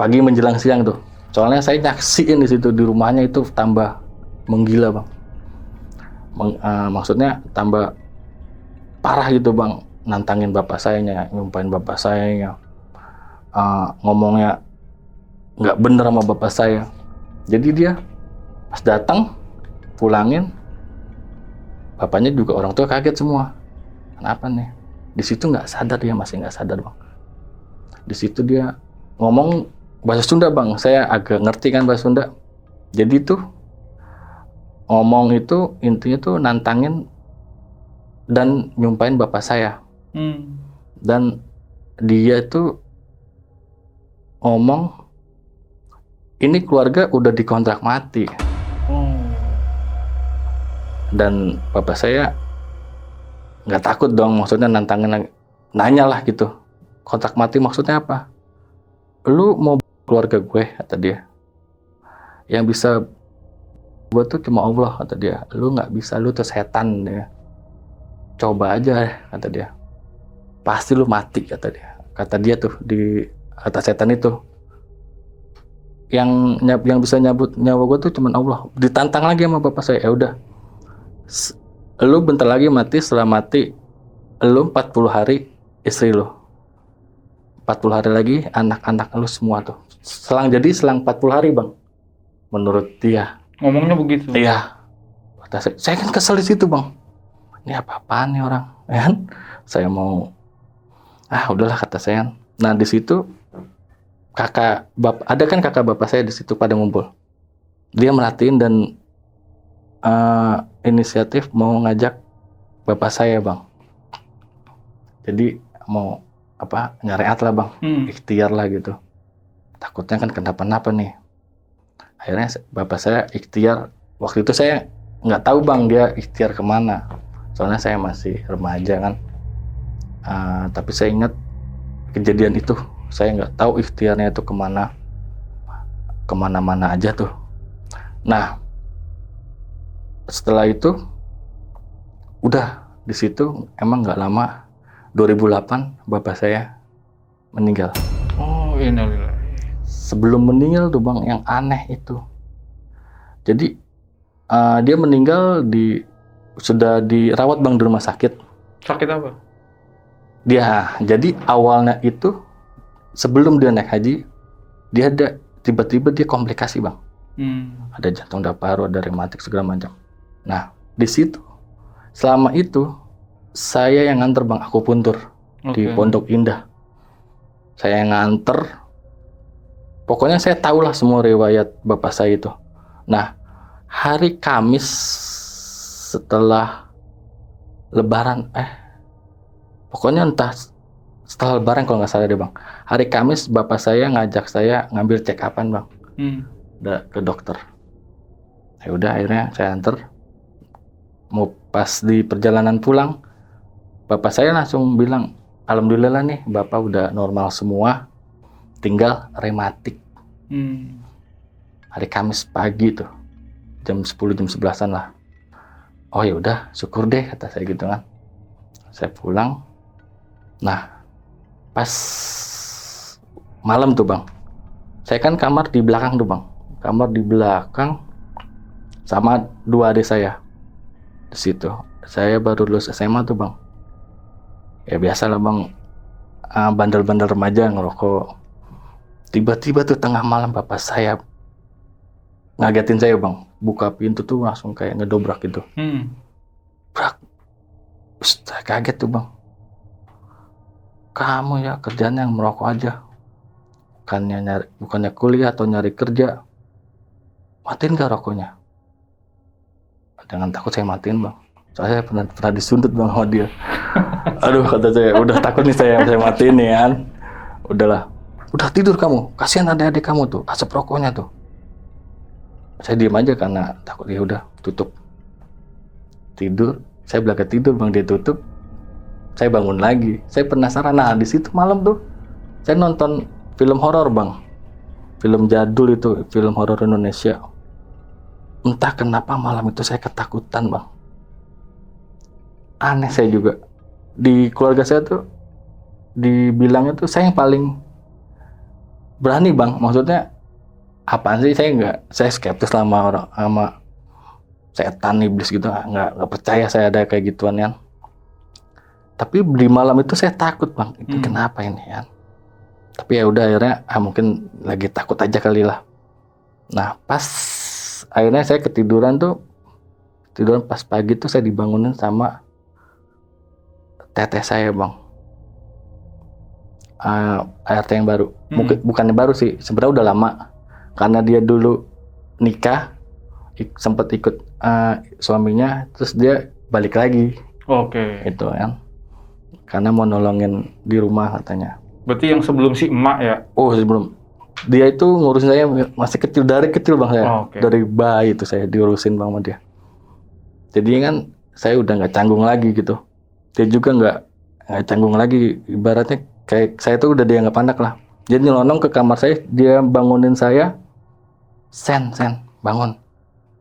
Pagi menjelang siang tuh. Soalnya saya nyaksiin di situ di rumahnya itu tambah menggila bang. Maksudnya tambah parah gitu bang. Nantangin bapak saya, nyumpahin bapak saya, ngomongnya nggak bener sama bapak saya. Jadi dia pas datang pulangin, bapaknya juga orang tua kaget semua. Kenapa nih? Di situ nggak sadar, dia masih nggak sadar bang. Di situ dia ngomong bahasa Sunda bang. Saya agak ngerti kan bahasa Sunda. Jadi tuh ngomong itu intinya tuh nantangin dan nyumpain bapak saya. Dan dia tuh ngomong, ini keluarga udah dikontrak mati. Dan bapak saya nggak takut dong, maksudnya nantangin, nanya lah gitu, kontrak mati maksudnya apa? Lu mau keluarga gue, kata dia. Yang bisa gue tuh cuma Allah, kata dia. Lu nggak bisa, lu tuh setan, dia. Coba aja, kata dia. Pasti lu mati, kata dia. Kata dia tuh, di kata setan itu. Yang bisa nyabut nyawa gue tuh cuma Allah. Ditantang lagi sama bapak saya, ya udah. Lu bentar lagi mati, setelah mati lu 40 hari istri lu, 40 hari lagi anak-anak lu semua tuh. Selang 40 hari bang, menurut dia. Ngomongnya begitu? Iya. Saya kan kesel di situ bang, ini apa-apaan nih orang, kan? Saya mau, udahlah, kata saya. Nah di situ ada kan kakak bapak saya di situ pada ngumpul. Dia merhatiin dan inisiatif mau ngajak bapak saya bang. Jadi mau nyariat lah bang, ikhtiar lah gitu. Takutnya kan kenapa-napa nih. Akhirnya bapak saya ikhtiar. Waktu itu saya nggak tahu bang dia ikhtiar kemana. Soalnya saya masih remaja kan. Tapi saya ingat kejadian itu. Saya nggak tahu ikhtiarnya itu kemana-mana aja tuh. Nah setelah itu udah di situ emang nggak lama, 2008 bapak saya meninggal. Oh, innalillahi. Sebelum meninggal tuh bang, yang aneh itu, jadi dia meninggal sudah dirawat bang di rumah sakit. Sakit apa? Dia jadi awalnya itu sebelum dia naik haji, dia tiba-tiba dia komplikasi bang. Ada jantung, ada paru, ada rematik segala macam. Nah di situ selama itu saya yang nganter bang, akupuntur di Pondok Indah. Saya yang nganter. Pokoknya saya tahulah semua riwayat bapak saya itu. Nah hari Kamis setelah Lebaran, pokoknya entah setelah Lebaran kalau nggak salah deh bang. Hari Kamis bapak saya ngajak saya ngambil check upan bang, ke dokter. Ya udah akhirnya saya anter. Mau pas di perjalanan pulang, bapak saya langsung bilang, alhamdulillah nih bapak udah normal semua, tinggal rematik. Hari Kamis pagi tuh, jam 10 jam 11-an lah. Oh ya udah, syukur deh, kata saya gitu kan. Saya pulang. Nah pas malam tuh bang, saya kan kamar di belakang tuh bang, kamar di belakang sama dua adik saya. Di situ saya baru lulus SMA tuh bang. Ya biasa lah bang, bandel-bandel remaja ngerokok. Tiba-tiba tuh tengah malam bapak saya ngagetin saya bang, buka pintu tuh langsung kayak ngedobrak gitu. Brak. Saya kaget tuh bang. Kamu ya kerjaan yang merokok aja, bukannya kuliah atau nyari kerja. Matiin gak rokoknya? Jangan takut saya matiin bang. Soalnya saya pernah disundut bang sama dia. Aduh, kata saya, udah takut nih saya matiin nih kan. Udahlah, udah tidur kamu. Kasihan adik-adik kamu tuh, asap rokoknya tuh. Saya diem aja karena takut. Ya udah, tutup. Tidur. Saya belakang tidur bang, dia tutup. Saya bangun lagi. Saya penasaran. Nah di situ malam tuh, saya nonton film horor bang. Film jadul itu, film horor Indonesia. Entah kenapa malam itu saya ketakutan bang. Aneh saya juga. Di keluarga saya tuh dibilangnya tuh saya yang paling berani bang. Maksudnya apaan sih, saya skeptis lah sama setan, iblis gitu. Nggak percaya saya ada kayak gituan kan. Tapi di malam itu saya takut bang. Itu kenapa ini kan? Tapi ya udah akhirnya mungkin lagi takut aja kali lah. Nah pas akhirnya saya ketiduran tuh, ketiduran. Pas pagi tuh saya dibangunin sama teteh saya bang. ART yang baru. Bukannya baru sih, sebenarnya udah lama. Karena dia dulu nikah, sempat ikut suaminya, terus dia balik lagi. Oke. Itu kan. Karena mau nolongin di rumah katanya. Berarti yang sebelum si emak ya? Oh sebelum. Dia itu ngurusin saya masih kecil, dari kecil bang saya. Dari bayi itu saya diurusin bang sama dia. Jadi kan saya udah nggak canggung lagi gitu. Dia juga nggak canggung lagi, ibaratnya kayak saya tuh udah dianggap anak lah. Jadi nyelonong ke kamar saya, dia bangunin saya, Sen, bangun.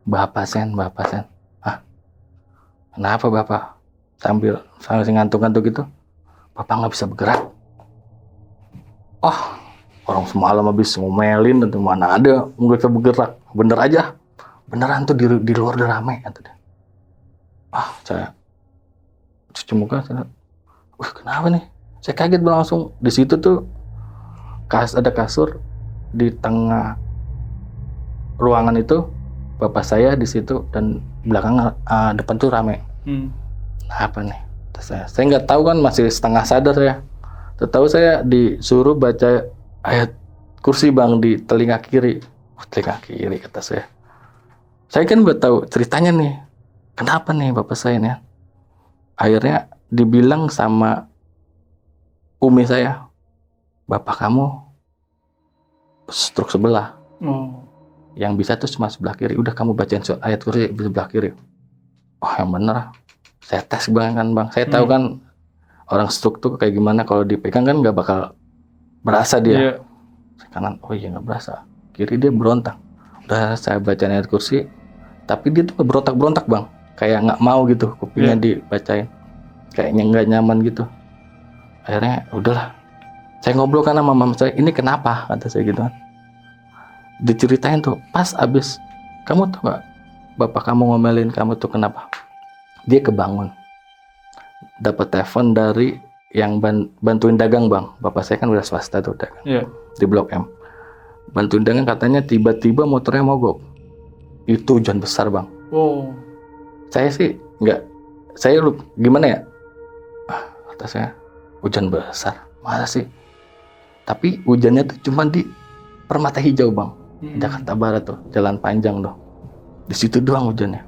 Bapak Sen. Ah, kenapa bapak? Sambil ngantuk-ngantuk gitu. Bapak nggak bisa bergerak. Oh, orang semalam habis ngomelin, dan mana ada nggak bisa bergerak. Bener aja, beneran tuh di luar udah rame kata dia. Saya cuci muka, saya, kenapa nih? Saya kaget langsung. Di situ tuh ada kasur di tengah ruangan itu, bapak saya di situ, dan belakang depan tuh rame. Apa nih? Saya nggak tahu kan, masih setengah sadar ya. Tahu saya disuruh baca ayat kursi bang di telinga kiri. Telinga kiri kata saya. Saya kan nggak tahu ceritanya nih. Kenapa nih bapak saya nih? Akhirnya dibilang sama umi saya, bapak kamu stroke sebelah. Yang bisa tuh cuma sebelah kiri. Udah kamu bacain ayat kursi di sebelah kiri. Yang bener. Saya tes bang. Saya tahu kan orang stroke tuh kayak gimana, kalau dipegang kan nggak bakal berasa dia. Kanan, oh iya nggak berasa. Kiri dia berontak. Udah saya bacain ayat kursi, tapi dia tuh berontak bang. Kayak nggak mau gitu, kupingnya dibacain. Kayaknya nggak nyaman gitu. Akhirnya udahlah. Saya ngobrol kan sama mama saya, ini kenapa? Kata saya gitu kan. Diceritain tuh, pas abis, kamu tuh gak, bapak kamu ngomelin kamu tuh kenapa? Dia kebangun. Dapat telepon dari yang bantuin dagang bang. Bapak saya kan udah swasta tuh dagang. Di Blok M. Bantuin dagang katanya tiba-tiba motornya mogok. Itu hujan besar bang. Saya sih nggak, saya gimana ya? Kata saya, hujan besar, masa sih? Tapi hujannya tuh cuma di Permata Hijau bang, Jakarta Barat tuh, jalan panjang tuh. Di situ doang hujannya.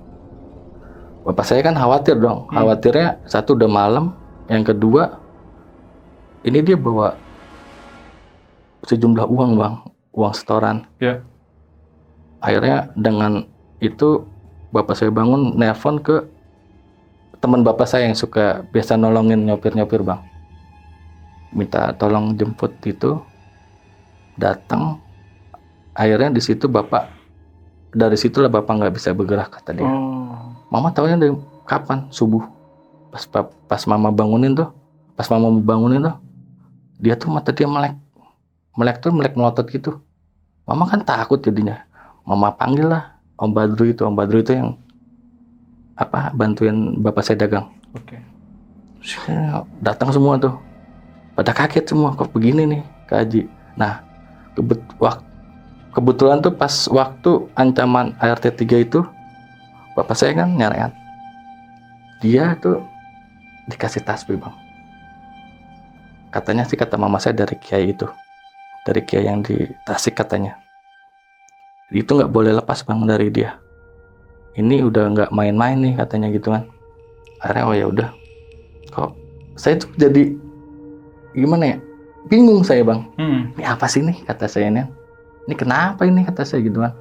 Bapak saya kan khawatir dong, khawatirnya satu udah malam, yang kedua ini dia bawa sejumlah uang bang, uang setoran. Akhirnya dengan itu bapak saya bangun, nelpon ke teman bapak saya yang suka biasa nolongin nyopir bang, minta tolong jemput itu, datang. Akhirnya di situ dari situlah bapak nggak bisa bergerak kata dia. Mama tahunya dari kapan? Subuh. Pas mama bangunin tuh, dia tuh mata dia melek melotot gitu. Mama kan takut jadinya. Mama panggil lah Om Badru itu yang bantuin bapak saya dagang. Datang semua tuh, pada kaget semua, kok begini nih Kak Haji. Nah kebetulan tuh pas waktu ancaman ART 3 itu, bapak saya kan nyarian, dia tuh dikasih tasbih bang. Katanya sih, kata mama saya, dari kiai yang di Tasik katanya. Itu nggak boleh lepas bang dari dia. Ini udah nggak main-main nih katanya gitu kan. Akhirnya oh ya udah. Kok saya tuh jadi gimana ya? Bingung saya bang. Ini apa sih nih kata saya nih? Ini kenapa ini kata saya gitu kan.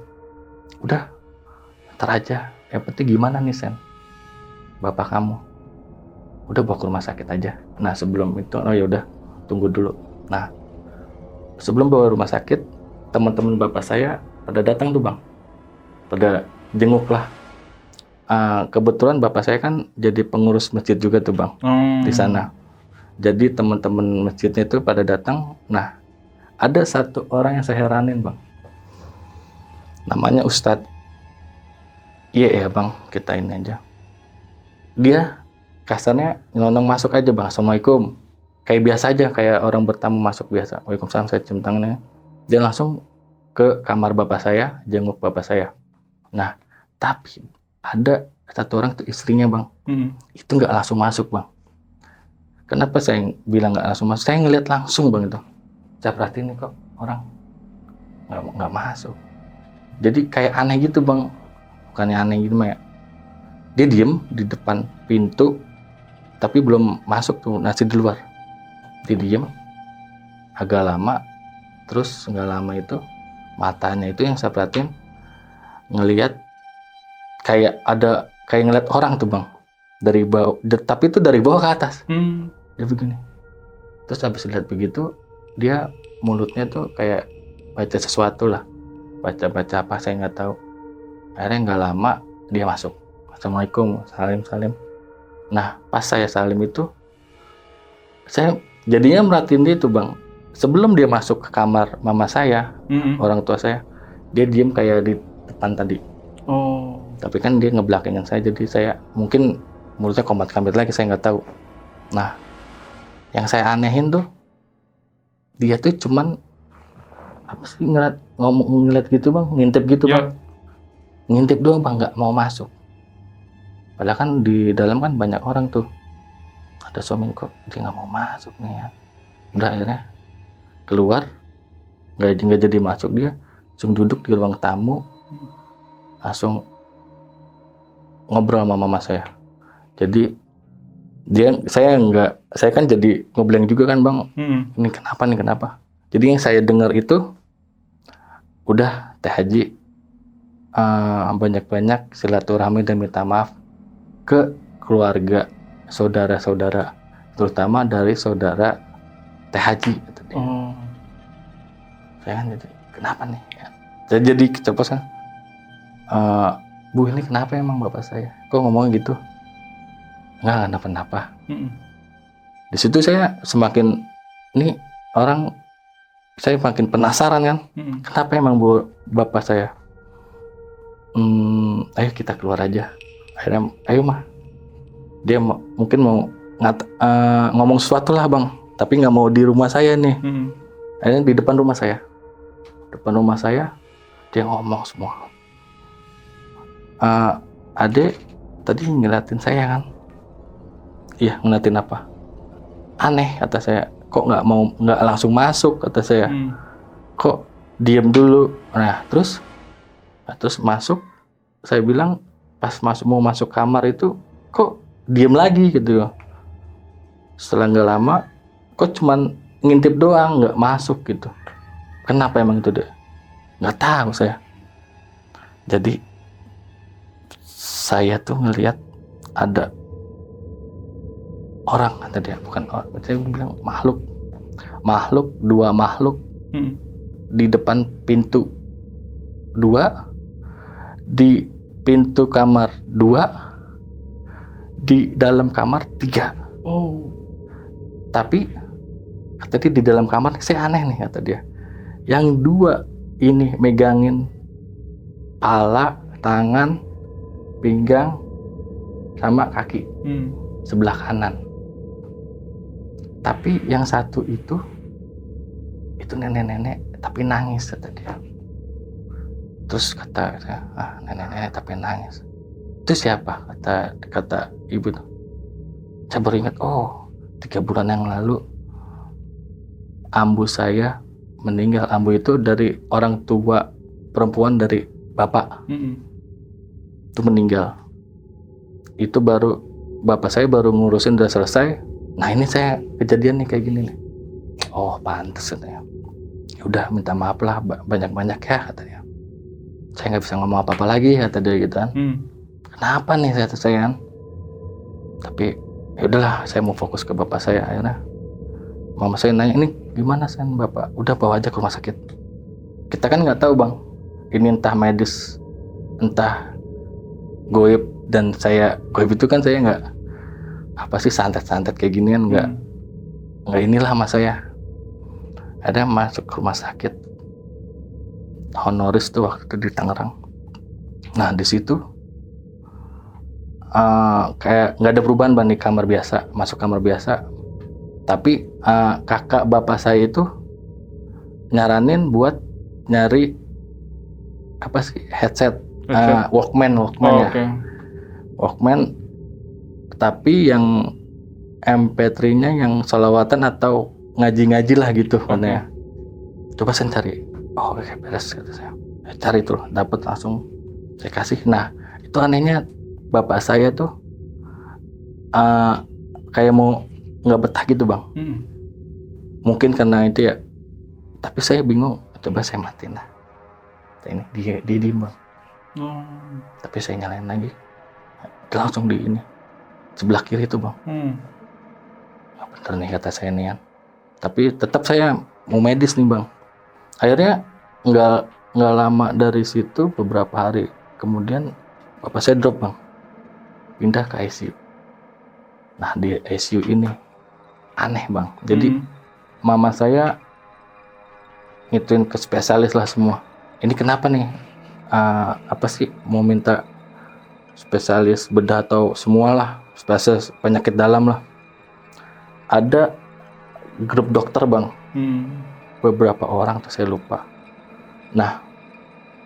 Udah, ntar aja. Yang penting gimana nih Sen? Bapak kamu. Udah bawa ke rumah sakit aja. Nah sebelum itu, oh ya udah, tunggu dulu. Nah sebelum bawa rumah sakit, teman-teman bapak saya pada datang tuh bang, pada jenguk lah. Kebetulan bapak saya kan jadi pengurus masjid juga tuh bang, di sana. Jadi teman-teman masjidnya itu pada datang. Nah ada satu orang yang saya heranin bang, namanya Ustadz. Iya ya bang, kita ini aja. Dia kasarnya nyelonong masuk aja bang, assalamualaikum. Kayak biasa aja, kayak orang bertamu masuk biasa. Waalaikumsalam, saya cium tangannya. Dia langsung ke kamar bapak saya, jenguk bapak saya. Nah, tapi ada satu orang tuh istrinya bang, itu nggak langsung masuk bang. Kenapa saya bilang nggak langsung masuk? Saya ngeliat langsung bang itu. Saya perhatiin nih kok orang nggak masuk. Jadi kayak aneh gitu bang, bukannya aneh gitu mah ya. Dia diem di depan pintu, tapi belum masuk tuh, masih di luar. Dia diem agak lama, terus nggak lama itu matanya itu yang saya perhatiin ngelihat kayak ada kayak ngeliat orang tuh bang dari bawah, tapi itu dari bawah ke atas. Dia begini. Terus habis lihat begitu, dia mulutnya tuh kayak baca sesuatu lah, baca apa saya nggak tahu. Akhirnya nggak lama dia masuk. Assalamualaikum, salim. Nah pas saya salim itu, saya jadinya merhatiin dia tuh bang. Sebelum dia masuk ke kamar mama saya, orang tua saya, dia diem kayak di depan tadi. Tapi kan dia ngebelakangin saya, jadi saya mungkin mulutnya kombat-kambit lagi, saya nggak tahu. Nah, yang saya anehin tuh, dia tuh cuman apa sih ngeliat gitu bang, ngintip gitu bang, ngintip doang bang, nggak mau masuk. Padahal kan di dalam kan banyak orang tuh, ada suami kok dia nggak mau masuk nih ya. Udah akhirnya keluar, nggak jadi masuk, dia langsung duduk di ruang tamu, langsung ngobrol sama mama saya. Jadi saya kan jadi ngobrol juga kan bang, ini kenapa? Jadi yang saya dengar itu udah Teh Haji banyak-banyak silaturahmi dan minta maaf ke keluarga, saudara-saudara, terutama dari saudara Teh Haji. Saya kan jadi kenapa nih? Saya jadi keceplosan. Bu ini kenapa emang bapak saya? Kok ngomongnya gitu? Nggak kenapa-napa. Di situ saya semakin nih orang, saya makin penasaran kan. Kenapa emang bapak saya? Ayo kita keluar aja. Akhirnya ayo mah. Dia mungkin mau ngomong sesuatu lah bang, tapi nggak mau di rumah saya nih. Akhirnya di depan rumah saya. Dia ngomong semua. Adek tadi ngeliatin saya kan? Iya, ngeliatin apa? Aneh kata saya. Kok nggak langsung masuk kata saya. Kok diem dulu. Nah terus masuk. Saya bilang pas mau masuk kamar itu kok diem lagi gitu. Setelah nggak lama, kok cuman ngintip doang, nggak masuk gitu. Kenapa emang itu deh? Nggak tahu saya. Jadi saya tuh ngelihat ada orang kata dia, bukan orang, saya bilang makhluk, dua makhluk di depan pintu 2, di pintu kamar 2, di dalam kamar 3. Tapi kata dia di dalam kamar saya aneh nih kata dia. Yang 2 ini megangin pala, tangan, pinggang, sama kaki sebelah kanan. Tapi yang satu itu nenek-nenek tapi nangis kata dia. Terus kata saya, nenek-nenek tapi nangis. Itu siapa? Kata ibu tuh. Saya baru ingat, 3 bulan yang lalu ambu saya meninggal. Ambu itu dari orang tua perempuan dari bapak. Itu meninggal. Itu baru bapak saya baru ngurusin udah selesai. Nah ini saya kejadian nih kayak gini nih. Oh pantes katanya. Udah minta maaf lah banyak-banyak ya katanya. Saya nggak bisa ngomong apa-apa lagi kata dia gitu kan. Kenapa nih kata saya kan. Tapi ya udahlah saya mau fokus ke bapak saya. Akhirnya mama saya nanya, ini gimana Sen bapak? Udah bawa aja ke rumah sakit. Kita kan nggak tahu bang. Ini entah medis, entah goib, dan saya goib itu kan saya nggak apa sih santet-santet kayak gini kan nggak inilah sama saya. Ada masuk ke rumah sakit honoris tuh waktu di Tangerang. Nah di situ kayak nggak ada perubahan bang, di kamar biasa, masuk kamar biasa. Tapi kakak bapak saya itu nyaranin buat nyari apa sih headset. Walkman ya. Walkman, tapi yang MP3-nya yang sholawatan atau ngaji-ngaji lah gitu katanya. Coba saya cari. Oh, oke, beres kata saya. Cari tuh, dapat langsung saya kasih. Nah, itu anehnya bapak saya tuh kayak mau nggak betah gitu bang. Mungkin karena itu ya. Tapi saya bingung. Coba saya matiin lah. Ini dia diem bang. Tapi saya nyalain lagi. Dia langsung di ini sebelah kiri itu bang. Nah, bener nih kata saya nih kan. Tapi tetap saya mau medis nih bang. Akhirnya nggak lama dari situ, beberapa hari kemudian bapak saya drop bang, pindah ke ICU. Nah di ICU ini aneh bang. Jadi mama saya ngituin ke spesialis lah semua. Ini kenapa nih? Apa sih mau minta spesialis bedah atau semualah spesialis penyakit dalam lah. Ada grup dokter bang. Beberapa orang tuh saya lupa. Nah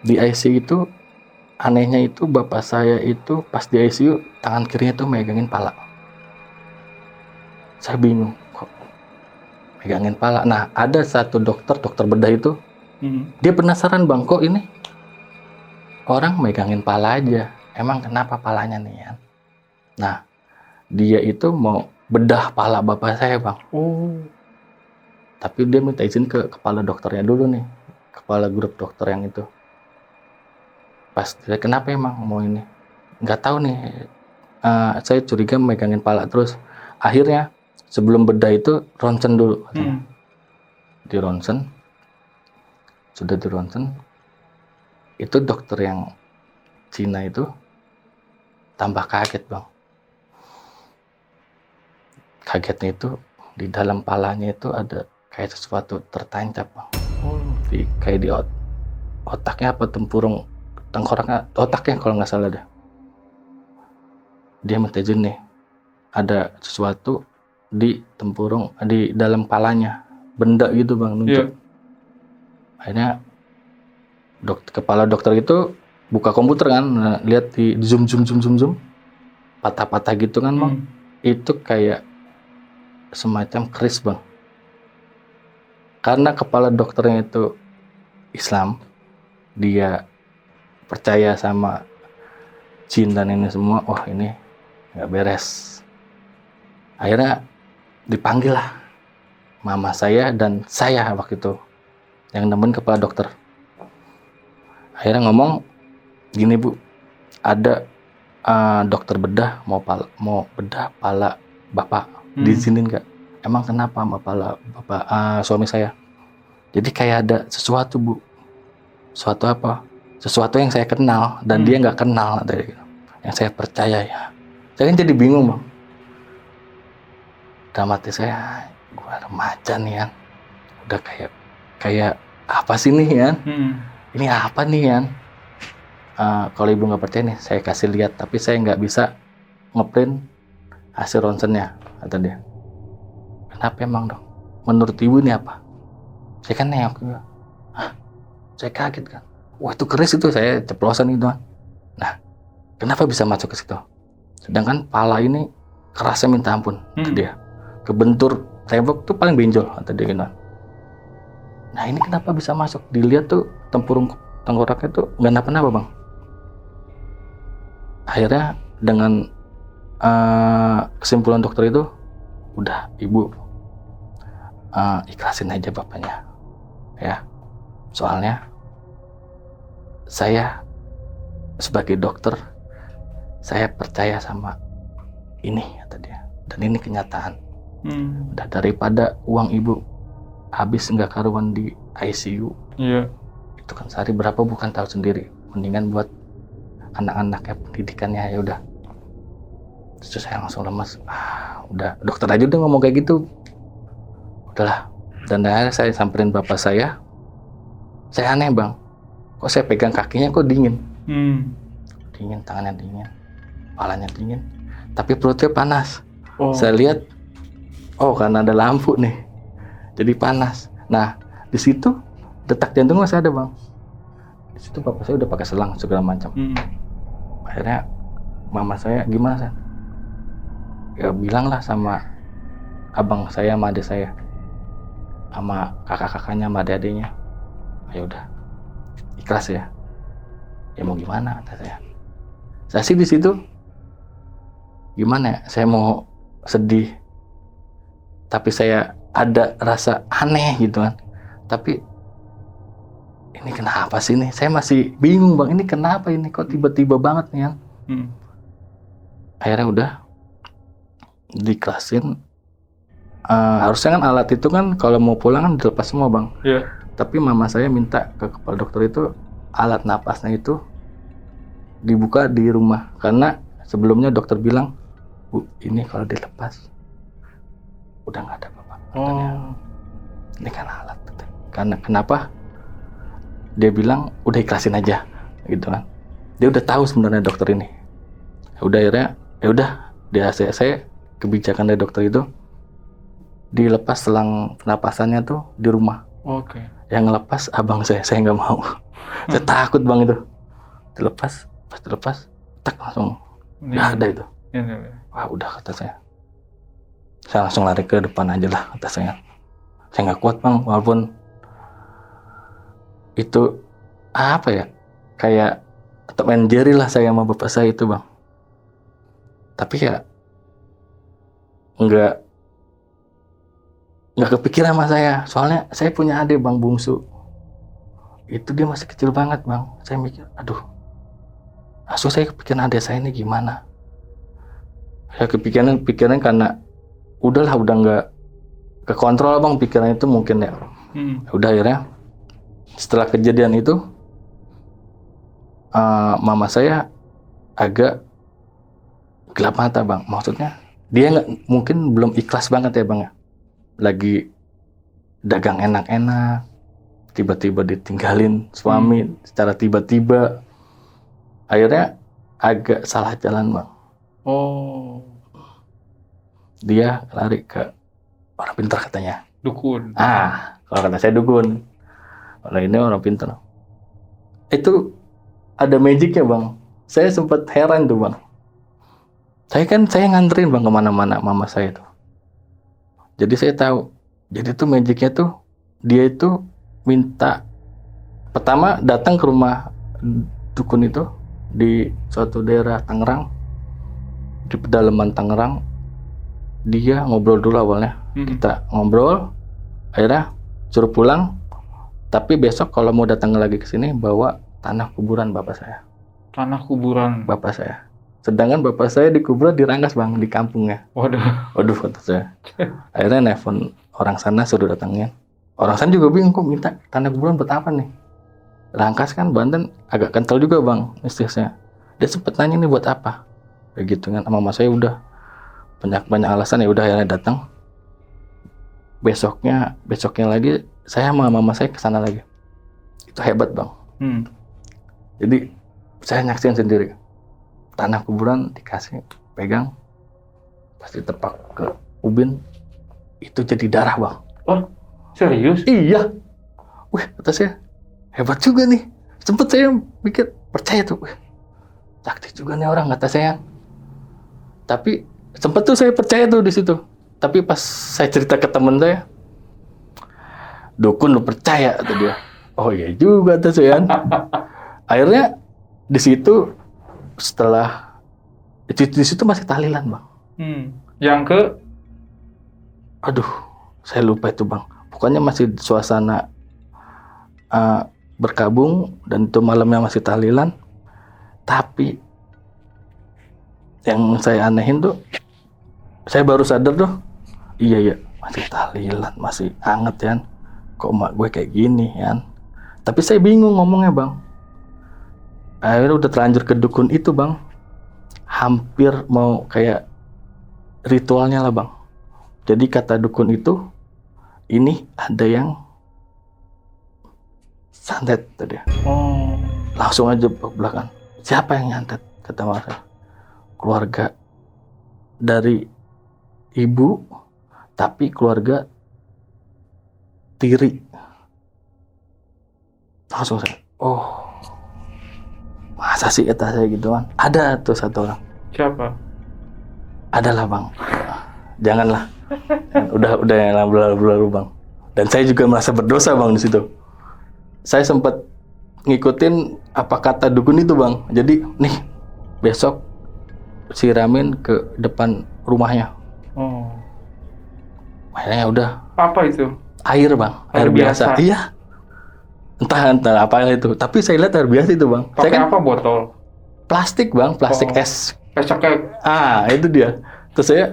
di ICU itu anehnya itu bapak saya itu pas di ICU tangan kirinya tuh megangin pala. Saya bingung kok megangin pala. Nah ada satu dokter bedah itu dia penasaran bang, kok ini orang megangin pala aja, emang kenapa palanya nih ya? Nah dia itu mau bedah pala bapak saya bang. Tapi dia minta izin ke kepala dokternya dulu nih, kepala grup dokter yang itu. Pas dia kenapa emang mau ini? Nggak tahu nih. Saya curiga megangin pala terus. Akhirnya sebelum bedah itu ronsen dulu. Di ronsen, sudah di ronsen. Itu dokter yang Cina itu tambah kaget bang. Kagetnya itu di dalam palanya itu ada kayak sesuatu tertancap bang. Kayak di otaknya apa tempurung tengkoraknya, otaknya kalau nggak salah deh. Dia minta izin nih, ada sesuatu di tempurung, di dalam palanya, benda gitu bang, nunjuk. Akhirnya kepala dokter itu buka komputer kan, lihat di zoom, patah-patah gitu kan bang. Itu kayak semacam keris bang. Karena kepala dokternya itu Islam, dia percaya sama jin dan ini semua. Wah ini nggak beres. Akhirnya dipanggil lah mama saya dan saya waktu itu yang nemuin kepala dokter. Akhirnya ngomong gini bu, ada dokter bedah mau bedah pala bapak, diizinin nggak? Emang kenapa sama pala bapak suami saya? Jadi kayak ada sesuatu bu. Sesuatu apa? Sesuatu yang saya kenal dan dia nggak kenal dari yang saya percaya ya. Saya kan jadi bingung bang. Dalam hati saya, gua remaja nih kan, udah kayak apa sih nih kan? Ini apa nih kan? Kalau ibu nggak percaya nih, saya kasih lihat, tapi saya nggak bisa ngeprint hasil ronsennya, kata dia. Kenapa emang dong? Menurut ibu ini apa? Saya kan nengok juga. Saya kaget kan. Wah itu keris itu, saya ceplosan gitu kan. Nah, kenapa bisa masuk ke situ? Sedangkan pala ini kerasnya minta ampun, kata dia. Kebentur tembok tuh paling benjol, kata dia gitu kan. Nah ini kenapa bisa masuk? Dilihat tuh tempurung tengkoraknya tuh nggak napa-napa bang. Akhirnya dengan kesimpulan dokter itu, udah ibu ikhlasin aja bapaknya ya, soalnya saya sebagai dokter saya percaya sama ini, kata dia, dan ini kenyataan. Udah daripada uang ibu habis nggak karuan di ICU, itu kan sehari berapa bukan tahu sendiri, mendingan buat anak-anaknya pendidikannya ya udah. Terus saya langsung lemas. Udah dokter aja udah ngomong kayak gitu, udahlah. Dan akhirnya saya samperin bapak saya aneh bang, kok saya pegang kakinya kok dingin, dingin, tangannya dingin, kepalanya dingin, tapi perutnya panas. Saya lihat, karena ada lampu nih, jadi panas. Nah di situ detak jantung masih ada bang. Di situ bapak saya udah pakai selang segala macam. Akhirnya mama saya gimana San? Ya bilanglah sama abang saya sama adik saya, sama kakak-kakaknya sama adik-adiknya. Ya udah, ikhlas ya. Ya mau gimana kata saya. Saya sih di situ gimana ya? Saya mau sedih, tapi saya ada rasa aneh gitu kan. Tapi ini kenapa sih nih? Saya masih bingung bang. Ini kenapa ini? Kok tiba-tiba banget nih kan? Akhirnya udah diklasin. Harusnya kan alat itu kan kalau mau pulang kan dilepas semua bang. Iya. Tapi mama saya minta ke kepala dokter itu alat napasnya itu dibuka di rumah. Karena sebelumnya dokter bilang, Bu, ini kalau dilepas udah nggak ada apa-apa. Ini kan alat. Karena kenapa? Dia bilang udah ikhlasin aja, gitu kan. Dia udah tahu sebenarnya dokter ini. Udah akhirnya, ya udah di ACC kebijakan dari dokter itu dilepas selang penapasannya tuh di rumah. Oke. Yang ngelepas abang saya nggak mau. Saya takut bang itu. Dilepas, pas dilepas, tak langsung nggak ada itu. Wah udah kata saya. Saya langsung lari ke depan aja lah kata saya. Saya nggak kuat bang, walaupun itu apa ya, kayak Tom and Jerry lah saya sama bapak saya itu bang. Tapi ya nggak kepikiran sama saya, soalnya saya punya adik bang bungsu, itu dia masih kecil banget bang. Saya mikir, aduh, langsung saya kepikiran adik saya ini gimana. Saya kepikiran karena udah nggak kekontrol bang pikiran itu mungkin ya. Udah akhirnya setelah kejadian itu mama saya agak gelap mata bang. Maksudnya dia mungkin belum ikhlas banget ya bang ya. Lagi dagang enak-enak, tiba-tiba ditinggalin suami secara tiba-tiba. Akhirnya agak salah jalan bang. Dia lari ke orang pintar katanya. Dukun. Kalau kata saya dukun. Kalau ini orang pintar. Itu ada magicnya bang. Saya sempat heran tuh bang. Saya nganterin bang kemana-mana mama saya tuh. Jadi saya tahu. Jadi tuh magicnya tuh dia itu minta pertama datang ke rumah dukun itu di suatu daerah Tangerang, di pedalaman Tangerang. Dia ngobrol dulu awalnya. Kita ngobrol, akhirnya suruh pulang. Tapi besok kalau mau datang lagi ke sini bawa tanah kuburan bapak saya. Tanah kuburan Bapak saya. Sedangkan bapak saya dikubur di Rangkas bang, di kampungnya. Waduh kata saya. Akhirnya nelfon orang sana suruh datangin. Orang sana juga bingung kok minta tanah kuburan buat apa nih. Rangkas kan Banten agak kental juga bang istilahnya. Dia sempet nanya nih buat apa. Kayak gitu kan. Mama saya udah banyak alasan, ya udah akhirnya datang. Besoknya lagi saya sama mama saya kesana lagi. Itu hebat bang. Jadi saya nyaksiin sendiri. Tanah kuburan dikasih, pegang, pasti tepak ke ubin, itu jadi darah bang. Oh serius? Iya. Wih kata saya, hebat juga nih. Sempet saya mikir, percaya tuh. Wih, sakti juga nih orang kata saya. Tapi sempet tuh saya percaya tuh di situ. Tapi pas saya cerita ke temen saya, dukun lu percaya kata dia. Oh iya juga kata saya. Akhirnya di situ setelah di situ masih tahlilan bang. Yang ke? Aduh, saya lupa itu bang. Pokoknya masih suasana berkabung dan itu malamnya masih tahlilan. Tapi yang saya anehin tuh, saya baru sadar tuh, iya masih tahlilan, masih anget ya. Kok mak gue kayak gini ya? Tapi saya bingung ngomongnya bang. Akhirnya udah terlanjur ke dukun itu bang, hampir mau kayak ritualnya lah bang. Jadi kata dukun itu, ini ada yang santet tadi. Langsung aja belakang. Siapa yang nyantet? Kata saya. Keluarga dari ibu, tapi keluarga tiri. Langsung saya, oh masa sih kata saya gitu kan. Ada tuh satu orang, Siapa? Adalah bang. Janganlah. Udah yang lalu bang. Dan saya juga merasa berdosa bang di situ. Saya sempat ngikutin apa kata dukun itu bang. Jadi nih besok siramin ke depan rumahnya. Oh. Akhirnya udah. Apa itu? Air bang. Air biasa. Iya. Entah apa itu. Tapi saya lihat air biasa itu bang. Pakai Saya kan apa botol? plastik bang. Plastik es. Cekek. Itu dia. Terus saya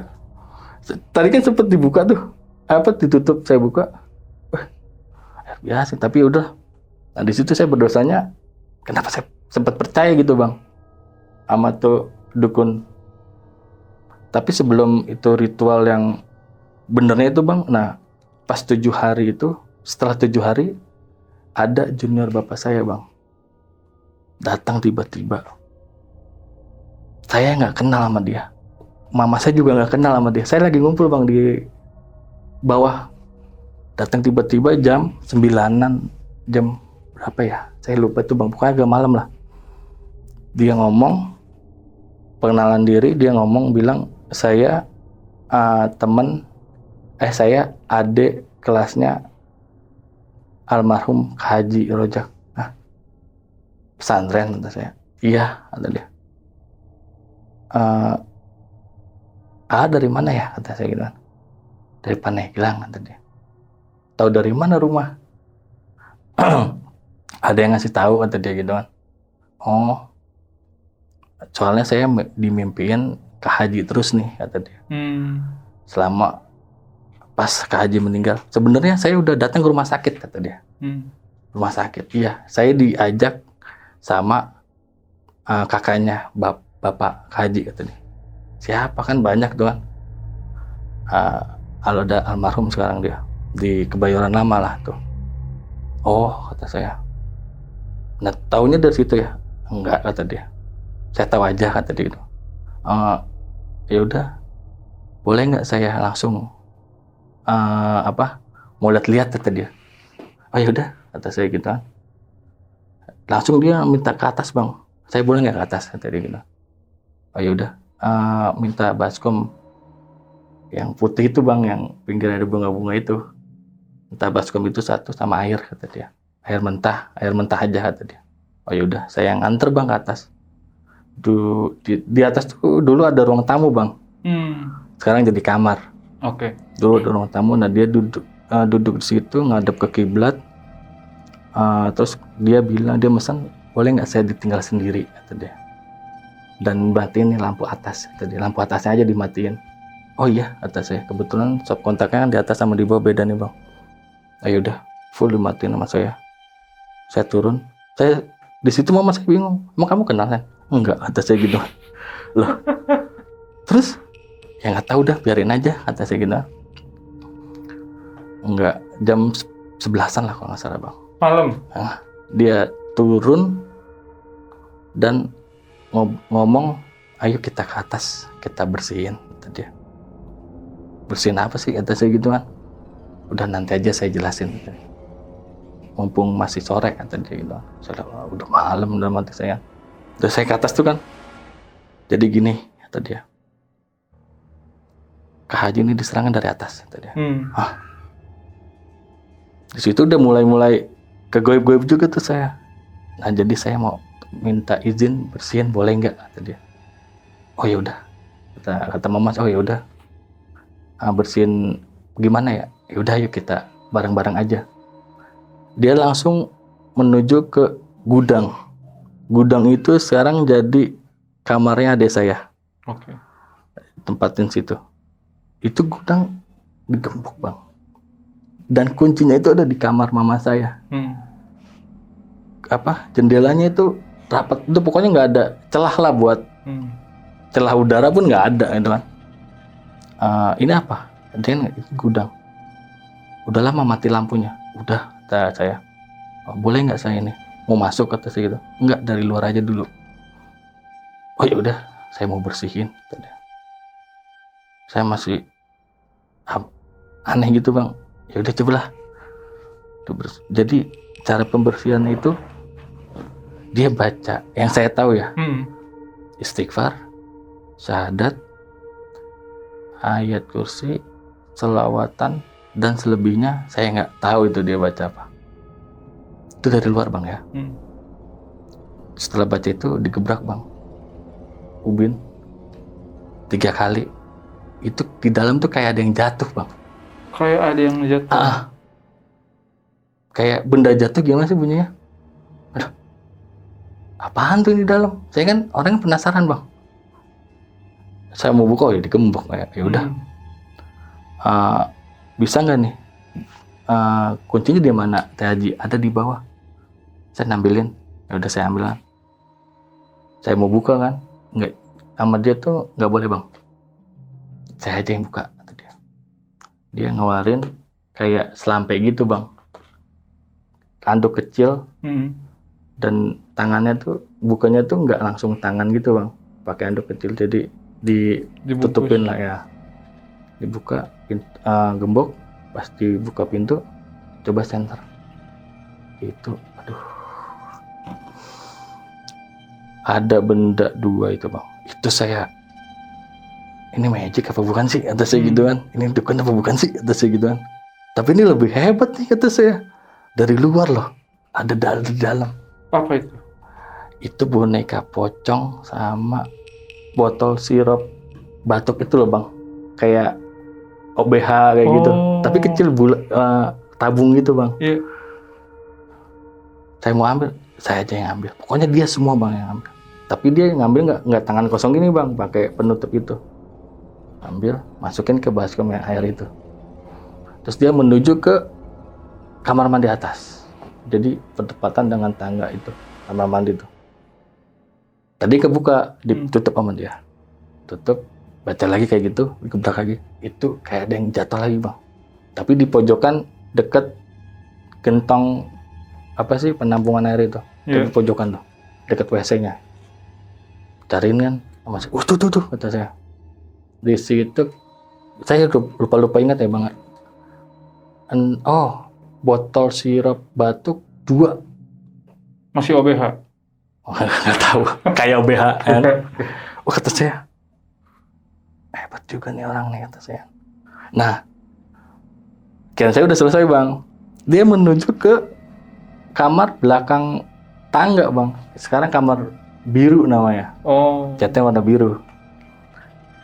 tadi kan sempat dibuka tuh. Ditutup, saya buka. Air biasa. Tapi udah. Nah di situ saya berdosanya. Kenapa saya sempat percaya gitu bang sama tuh dukun. Tapi sebelum itu ritual yang benernya itu bang, nah pas 7 hari itu, setelah 7 hari ada junior bapak saya bang datang tiba-tiba. Saya nggak kenal sama dia, mama saya juga nggak kenal sama dia. Saya lagi ngumpul bang di bawah, datang tiba-tiba jam 9-an, jam berapa ya, saya lupa itu bang, pokoknya agak malam lah. Dia ngomong, pengenalan diri, dia ngomong bilang saya saya adik kelasnya almarhum Haji Rojak. Pesantren, kata saya. Iya, kata dia. Dari mana ya, kata saya gitu. Dari Pandeglang, kata dia. Tahu dari mana rumah? Ada yang ngasih tahu, kata dia gitu kan. Oh, soalnya saya dimimpiin ke Haji terus nih, kata dia. Selama pas Kak Haji meninggal, sebenarnya saya udah datang ke rumah sakit, kata dia. Rumah sakit, iya. Saya diajak sama kakaknya bapak Kak Haji, kata dia. Siapa, kan banyak tuh kan. Kalau ada almarhum sekarang dia di Kebayoran Lama lah tuh. Oh, kata saya. Nah, taunya dari situ ya? Enggak, kata dia. Saya tahu aja, kata dia gitu. Ya udah, boleh nggak saya langsung mau lihat-lihat, kata dia. Oh ya udah, kata saya gitu kan. Langsung dia minta ke atas bang. Saya boleh nggak ke atas, kata dia gitu. Oh ya udah, minta baskom yang putih itu bang, yang pinggir ada bunga-bunga itu. Minta baskom itu 1 sama air, kata dia. Air mentah aja, kata dia. Oh ya udah, saya yang anter bang ke atas. Di atas tuh dulu ada ruang tamu bang. Sekarang jadi kamar. Oke. Dulu ada ruang tamu. Nah dia duduk di situ ngadep ke kiblat. Terus dia bilang, dia pesan, boleh nggak saya ditinggal sendiri, kata dia. Dan matiin nih lampu atas, kata dia. Lampu atasnya aja dimatiin. Oh iya, kata saya. Kebetulan sop kontaknya kan di atas sama di bawah beda nih bang. Ayo udah, full dimatiin sama saya. Saya turun. Saya di situ mama saya bingung. Emang kamu kenal kan? Enggak, kata saya gitu. Loh. Terus ya nggak tahu dah, biarin aja, kata saya gitu. Enggak, jam 11-an lah kalau nggak salah bang. Malam. Nah, dia turun dan ngomong, ayo kita ke atas, kita bersihin, kata dia. Bersihin apa sih, kata saya gitu kan. Udah nanti aja saya jelasin, kata dia. Mumpung masih sore, kata dia gitu. Saya udah malam, udah mati saya. Terus saya ke atas tuh kan. Jadi gini, kata dia. Kak Haji ini diserang dari atas, kata dia. Di situ udah mulai kegoib-goib juga tuh saya. Nah jadi saya mau minta izin bersihin, boleh nggak, kata dia. Oh ya udah, kata mama. Oh ya udah, bersihin gimana ya? Ya udah, yuk kita bareng-bareng aja. Dia langsung menuju ke gudang. Gudang itu sekarang jadi kamarnya adik saya. Oke. Tempatin situ. Itu gudang digembok bang. Dan kuncinya itu ada di kamar mama saya. Jendelanya itu rapat. Itu pokoknya nggak ada celah lah buat celah udara pun nggak ada, gitu kan. Ini apa? Ini gudang. Udah lama mati lampunya. Udah, kata saya. Boleh nggak saya ini mau masuk, kata saya gitu. Enggak, dari luar aja dulu. Oh ya udah, saya mau bersihin, kata dia. Saya masih aneh gitu bang. Ya udah, cobalah. Jadi cara pembersihannya itu dia baca, yang saya tahu ya, istighfar, syahadat, ayat kursi, selawatan, dan selebihnya saya nggak tahu itu dia baca apa. Itu dari luar bang ya. Setelah baca itu digebrak bang, ubin 3 kali. Itu di dalam tuh kayak ada yang jatuh bang. Kayak ada yang jatuh. Kayak benda jatuh gimana sih bunyinya? Aduh, apaan tuh di dalam? Saya kan orang penasaran bang. Saya mau buka ya digembok kayak ya udah. Bisa nggak nih? Kuncinya di mana? Teh Haji ada di bawah. Saya ngambilin. Ya udah saya ambil kan. Saya mau buka kan, nggak, sama dia tuh nggak boleh bang. Saya aja yang buka. Dia ngeluarin kayak selampe gitu bang, anduk kecil, dan tangannya tuh bukanya tuh nggak langsung tangan gitu bang, pakai anduk kecil, jadi ditutupin lah ya, dibuka gembok, pas dibuka pintu, coba senter, itu, aduh, ada benda 2 itu bang, itu saya, ini magic apa bukan sih, kata saya gitu kan, ini dukun apa bukan sih, kata saya gitu kan, tapi ini lebih hebat nih kata saya, dari luar loh, ada di dalam. Apa itu? Itu boneka pocong sama botol sirup batuk itu loh bang, kayak OBH kayak gitu, tapi kecil tabung gitu bang. Iya. Saya mau ambil, saya aja yang ambil, pokoknya dia semua bang yang ambil. Tapi dia ngambil nggak tangan kosong gini bang, pakai penutup itu. Ambil, masukin ke baskom yang air itu. Terus dia menuju ke kamar mandi atas. Jadi bertepatan dengan tangga itu, kamar mandi itu. Tadi kebuka, ditutup sama dia. Tutup, baca lagi kayak gitu, digebrak lagi. Itu kayak ada yang jatuh lagi bang. Tapi di pojokan deket gentong apa sih penampungan air itu. Di pojokan tuh, deket WC-nya. Cariin kan, masih, tuh, kata saya. Di situ, saya lupa ingat ya bang. Botol sirup batuk 2. Masih OBH? Nggak tahu, kayak OBH kan. Kata saya, hebat juga nih orang nih, kata saya. Nah, kira saya udah selesai bang. Dia menuju ke kamar belakang tangga bang. Sekarang kamar biru namanya. Catnya warna biru.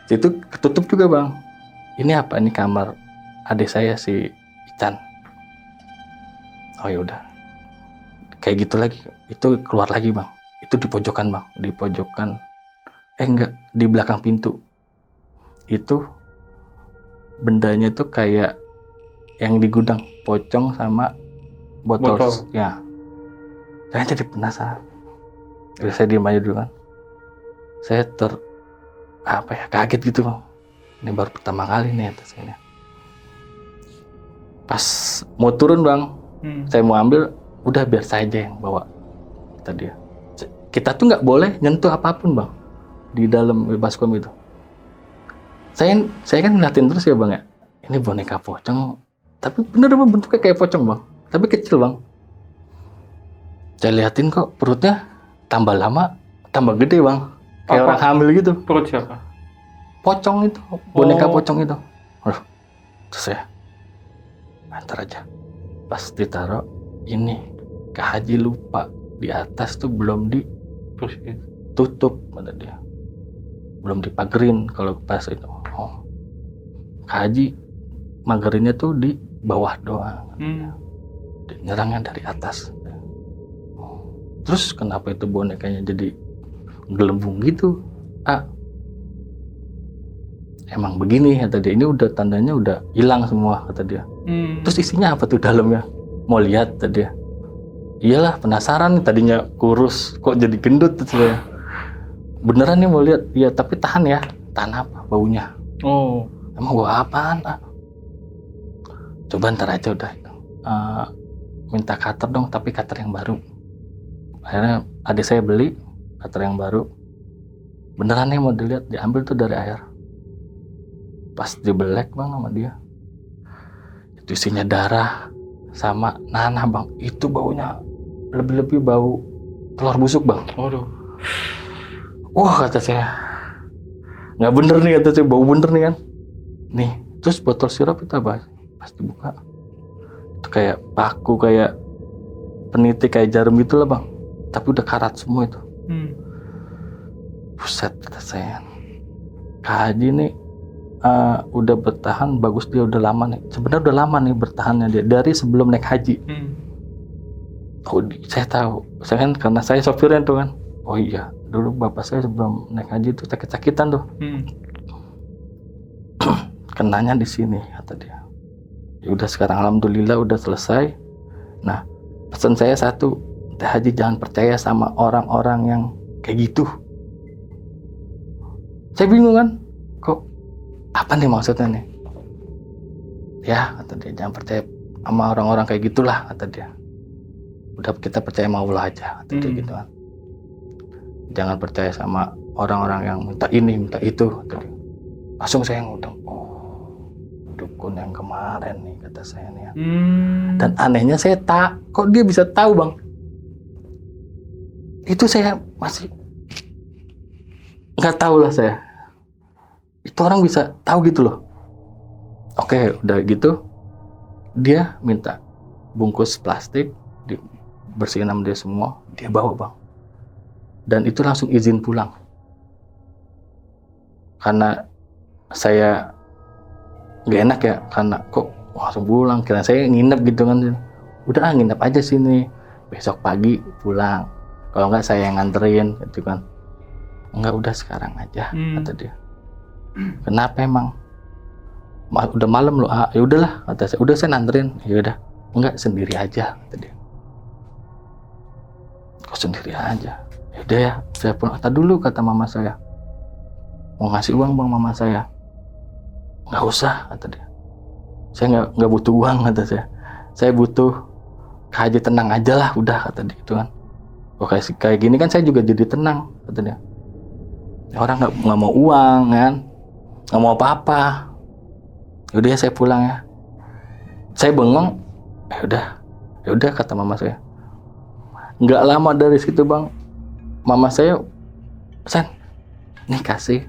Itu ketutup juga bang. Ini apa? Ini kamar adik saya si Ican. Oh ya udah. Kayak gitu lagi. Itu keluar lagi bang. Itu di pojokan bang. Di pojokan. Enggak. Di belakang pintu. Itu bendanya tuh kayak yang di gudang. Pocong sama botol. Ya. Saya jadi penasaran. Saya diem aja dulu kan. Saya kaget gitu bang. Ini baru pertama kali nih atas ini. Pas mau turun bang, saya mau ambil, udah biar saya aja yang bawa. Kata dia. Kita tuh nggak boleh nyentuh apapun bang di dalam baskom itu. Saya kan ngeliatin terus ya bang ya. Ini boneka pocong, tapi bener bentuknya kayak pocong bang, tapi kecil bang. Saya liatin kok perutnya tambah lama tambah gede bang, kayak orang hamil gitu. Perut siapa? Pocong itu, boneka pocong itu. Terus ya, antar aja. Pas ditaruh, ini Kak Haji lupa di atas tuh belum ditutup, kata dia. Belum dipagerin kalau pas itu. Kak Haji magerinnya tuh di bawah doang. Nyerangnya dari atas. Terus kenapa itu bonekanya jadi gelembung gitu? Emang begini kata dia, ini udah tandanya udah hilang semua kata dia. Terus isinya apa tuh dalamnya? Mau lihat kata dia. Iyalah penasaran nih, tadinya kurus kok jadi gendut kata dia. Beneran nih mau lihat? Iya tapi tahan ya. Tahan apa? Baunya. Emang bau apaan? Coba ntar aja udah. Minta cutter dong, tapi cutter yang baru. Akhirnya adik saya beli cutter yang baru. Beneran nih mau dilihat, diambil tuh dari air. Pas dibelek bang sama dia, itu isinya darah sama nanah bang. Itu baunya lebih bau telur busuk bang. Waduh. Wah kata saya, nggak bener nih kata saya, bau bener nih kan. Nih, terus botol sirup itu apa? Pas dibuka, itu kayak paku, kayak peniti, kayak jarum gitu lah bang. Tapi udah karat semua itu. Buset kata saya. Kak Haji nih udah bertahan bagus, dia udah lama nih. Sebenarnya udah lama nih bertahannya dia dari sebelum naik haji. Oh, saya tahu. Saya kan karena saya sopirnya tuh kan. Oh iya, dulu bapak saya sebelum naik haji tuh sakit-sakitan tuh. Kenanya di sini kata dia. Ya udah sekarang alhamdulillah udah selesai. Nah, pesan saya satu, Teh Haji jangan percaya sama orang-orang yang kayak gitu. Saya bingung kan, kok apa nih maksudnya nih? Ya kata dia, jangan percaya sama orang-orang kayak gitulah kata dia. Udah kita percaya sama Allah aja kata dia gitu kan. Jangan percaya sama orang-orang yang minta ini minta itu kata dia. Langsung saya ngudang, oh dukun yang kemarin nih kata saya nih ya. Dan anehnya saya kok dia bisa tahu bang? Itu saya masih nggak tahu lah saya. Itu orang bisa tahu gitu loh. Oke, udah gitu dia minta bungkus plastik, dibersihin sama dia semua, dia bawa bang. Dan itu langsung izin pulang. Karena saya nggak enak ya, karena kok langsung pulang. Kira saya nginep gitu kan. Udah nginep aja sini, besok pagi pulang. Kalau nggak saya yang nganterin gitu kan. Enggak, udah sekarang aja kata dia. Kenapa emang? Udah malam loh. Ya udahlah kata saya. Udah saya nganterin. Ya udah. Enggak, sendiri aja kata dia. Kok sendiri aja? Ya udah ya, saya pulang dulu kata mama saya. Mau ngasih uang bang mama saya. Nggak usah kata dia. Saya nggak butuh uang kata saya. Saya butuh Kak Haji tenang aja lah udah kata dia gitu kan. Oh kayak gini kan saya juga jadi tenang kata dia. Orang nggak mau uang kan, nggak mau apa-apa. Yaudah ya saya pulang ya. Saya bengong. Ya udah kata mama saya. Nggak lama dari situ bang, mama saya, Sen, nih kasih,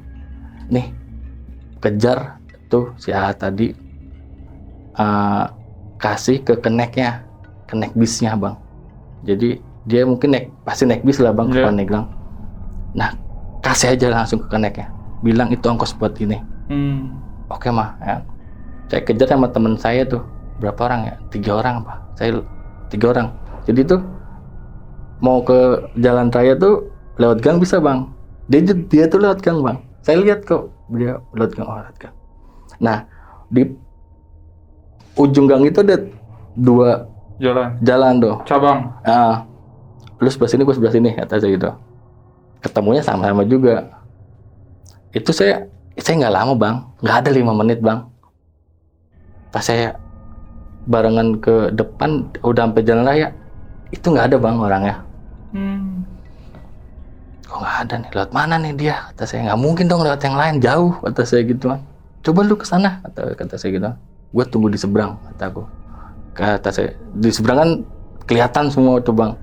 nih kejar tuh si A tadi, kasih ke kenek bisnya bang. Jadi dia mungkin pasti naik bis lah bang ke Pandeglang. Nah, kasih aja langsung ke keneknya, bilang itu ongkos buat ini. Oke mah ya. Saya kejar sama teman saya tuh, berapa orang ya, 3 orang apa, saya 3 orang. Jadi tuh mau ke jalan raya tuh lewat gang bisa bang, dia tuh lewat gang bang, saya lihat kok dia lewat gang, lewat gang. Nah di ujung gang itu ada 2 jalan tuh, cabang. Lu sebelah sini, gue sebelah sini kata saya gitu. Ketemunya sama-sama juga. Itu saya nggak lama bang, nggak ada 5 menit bang. Pas saya barengan ke depan udah sampai jalan raya, itu nggak ada bang orangnya. Kok nggak ada nih, lewat mana nih dia? Kata saya, nggak mungkin dong lewat yang lain, jauh kata saya gitu kan. Coba lu kesana kata saya gitu. Gue tunggu di seberang kataku. Kata saya di seberang kan kelihatan semua tuh bang.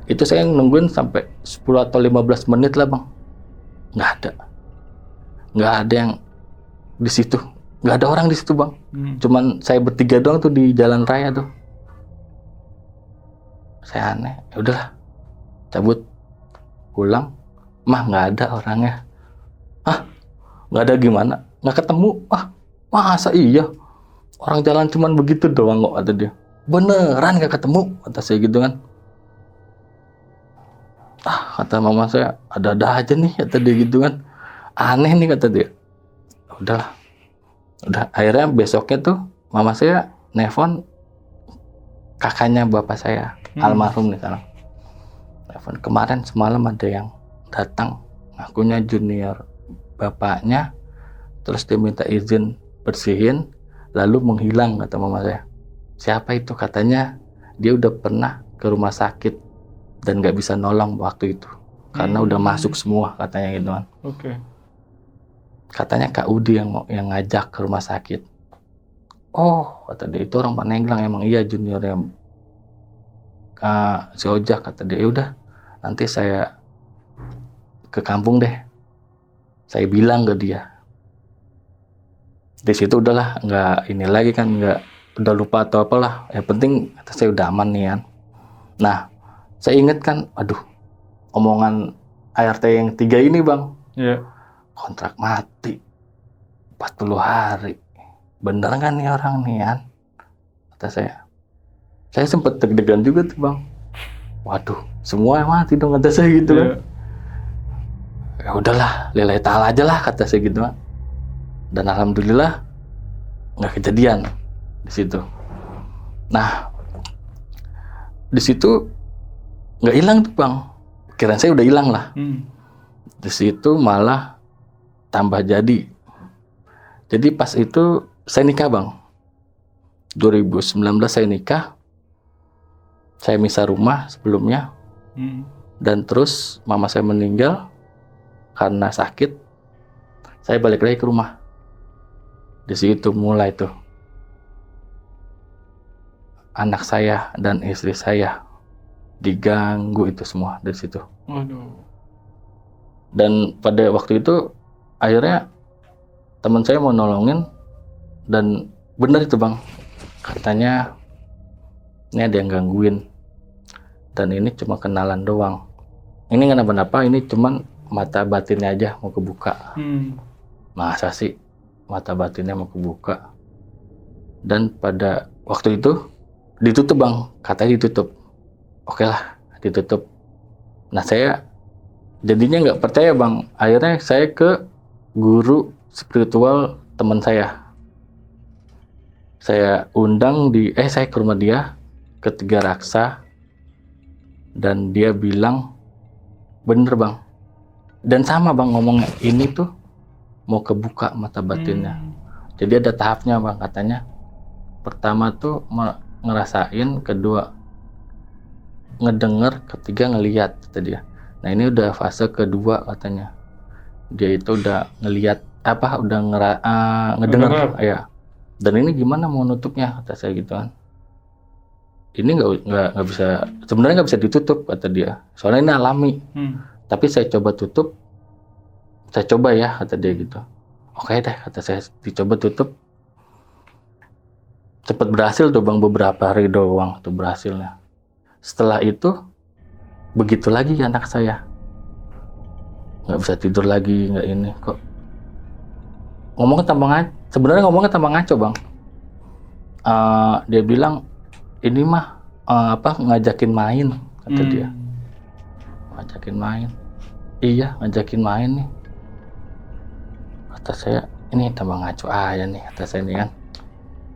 Itu saya nungguin sampai 10 atau 15 menit lah bang. Nggak ada yang di situ, nggak ada orang di situ bang. Cuman saya bertiga doang tuh di jalan raya tuh. Saya aneh, ya udahlah, cabut pulang. Mah nggak ada orangnya. Nggak ada gimana? Nggak ketemu? Masa iya? Orang jalan cuman begitu doang kok kata dia. Beneran nggak ketemu kata saya gitu kan. Kata mama saya, ada-ada aja nih kata dia gitu kan. Aneh nih kata dia. Udah akhirnya besoknya tuh mama saya nelfon kakaknya bapak saya, almarhum nih sekarang. Nelfon, kemarin semalam ada yang datang, ngakunya junior bapaknya, terus dia minta izin bersihin, lalu menghilang kata mama saya. Siapa itu? Katanya dia udah pernah ke rumah sakit dan nggak bisa nolong waktu itu karena udah masuk semua katanya gitu kan. Oke. Katanya Kak Udi yang ngajak ke rumah sakit. Oh kata dia, itu orang Pandeglang emang. Iya juniornya si Ojak kata dia. Ya udah nanti saya ke kampung deh. Saya bilang ke dia. Di situ udahlah, nggak ini lagi kan, nggak, udah lupa atau apalah. Yang penting kata saya udah aman nih kan. Nah, saya ingat kan, aduh, omongan ART yang 3 ini bang, kontrak mati 40 hari. Bener kan nih orang nih kan? Kata saya. Saya sempat deg-degan juga tuh bang. Waduh, semua mati dong kata saya gitu kan. Ya udahlah, lillahi ta'ala aja lah kata saya gitu kan. Dan alhamdulillah nggak kejadian di situ. Nah, di situ nggak hilang tuh bang. Kirain saya udah hilang lah. Di situ malah tambah jadi. Jadi pas itu saya nikah bang. 2019 saya nikah. Saya misah rumah sebelumnya. Dan terus mama saya meninggal karena sakit. Saya balik lagi ke rumah. Di situ mulai tuh anak saya dan istri saya diganggu itu semua dari situ. Dan pada waktu itu akhirnya teman saya mau nolongin, dan benar itu bang, katanya ini ada yang gangguin dan ini cuma kenalan doang. Ini nggak kenapa-napa, ini cuman mata batinnya aja mau kebuka. Masa sih mata batinnya mau kebuka? Dan pada waktu itu ditutup bang, katanya ditutup. Oke lah, ditutup. Nah saya jadinya nggak percaya bang. Akhirnya saya ke guru spiritual teman saya. Saya undang saya ke rumah dia, ke Tiga Raksa, dan dia bilang bener bang. Dan sama bang ngomongnya, ini tuh mau kebuka mata batinnya. Jadi ada tahapnya bang katanya. Pertama tuh ngerasain, kedua ngedenger, ketiga ngelihat kata dia. Nah ini udah fase kedua katanya. Dia itu udah ngelihat udah ngedenger ya. Dan ini gimana mau nutupnya kata saya gitu kan. Ini nggak bisa, sebenarnya nggak bisa ditutup kata dia. Soalnya ini alami. Tapi saya coba tutup. Saya coba ya kata dia gitu. Oke deh kata saya, dicoba tutup. Cepat berhasil tuh bang, beberapa hari doang tuh berhasilnya. Setelah itu begitu lagi anak saya, nggak bisa tidur lagi, nggak ini kok. Ngomongnya tambah ngaco, sebenarnya ngomongnya tambah ngaco bang. Dia bilang ini mah ngajakin main kata dia. Ngajakin main. Iya ngajakin main nih. Kata saya ini tambah ngaco aja nih kata saya nih kan.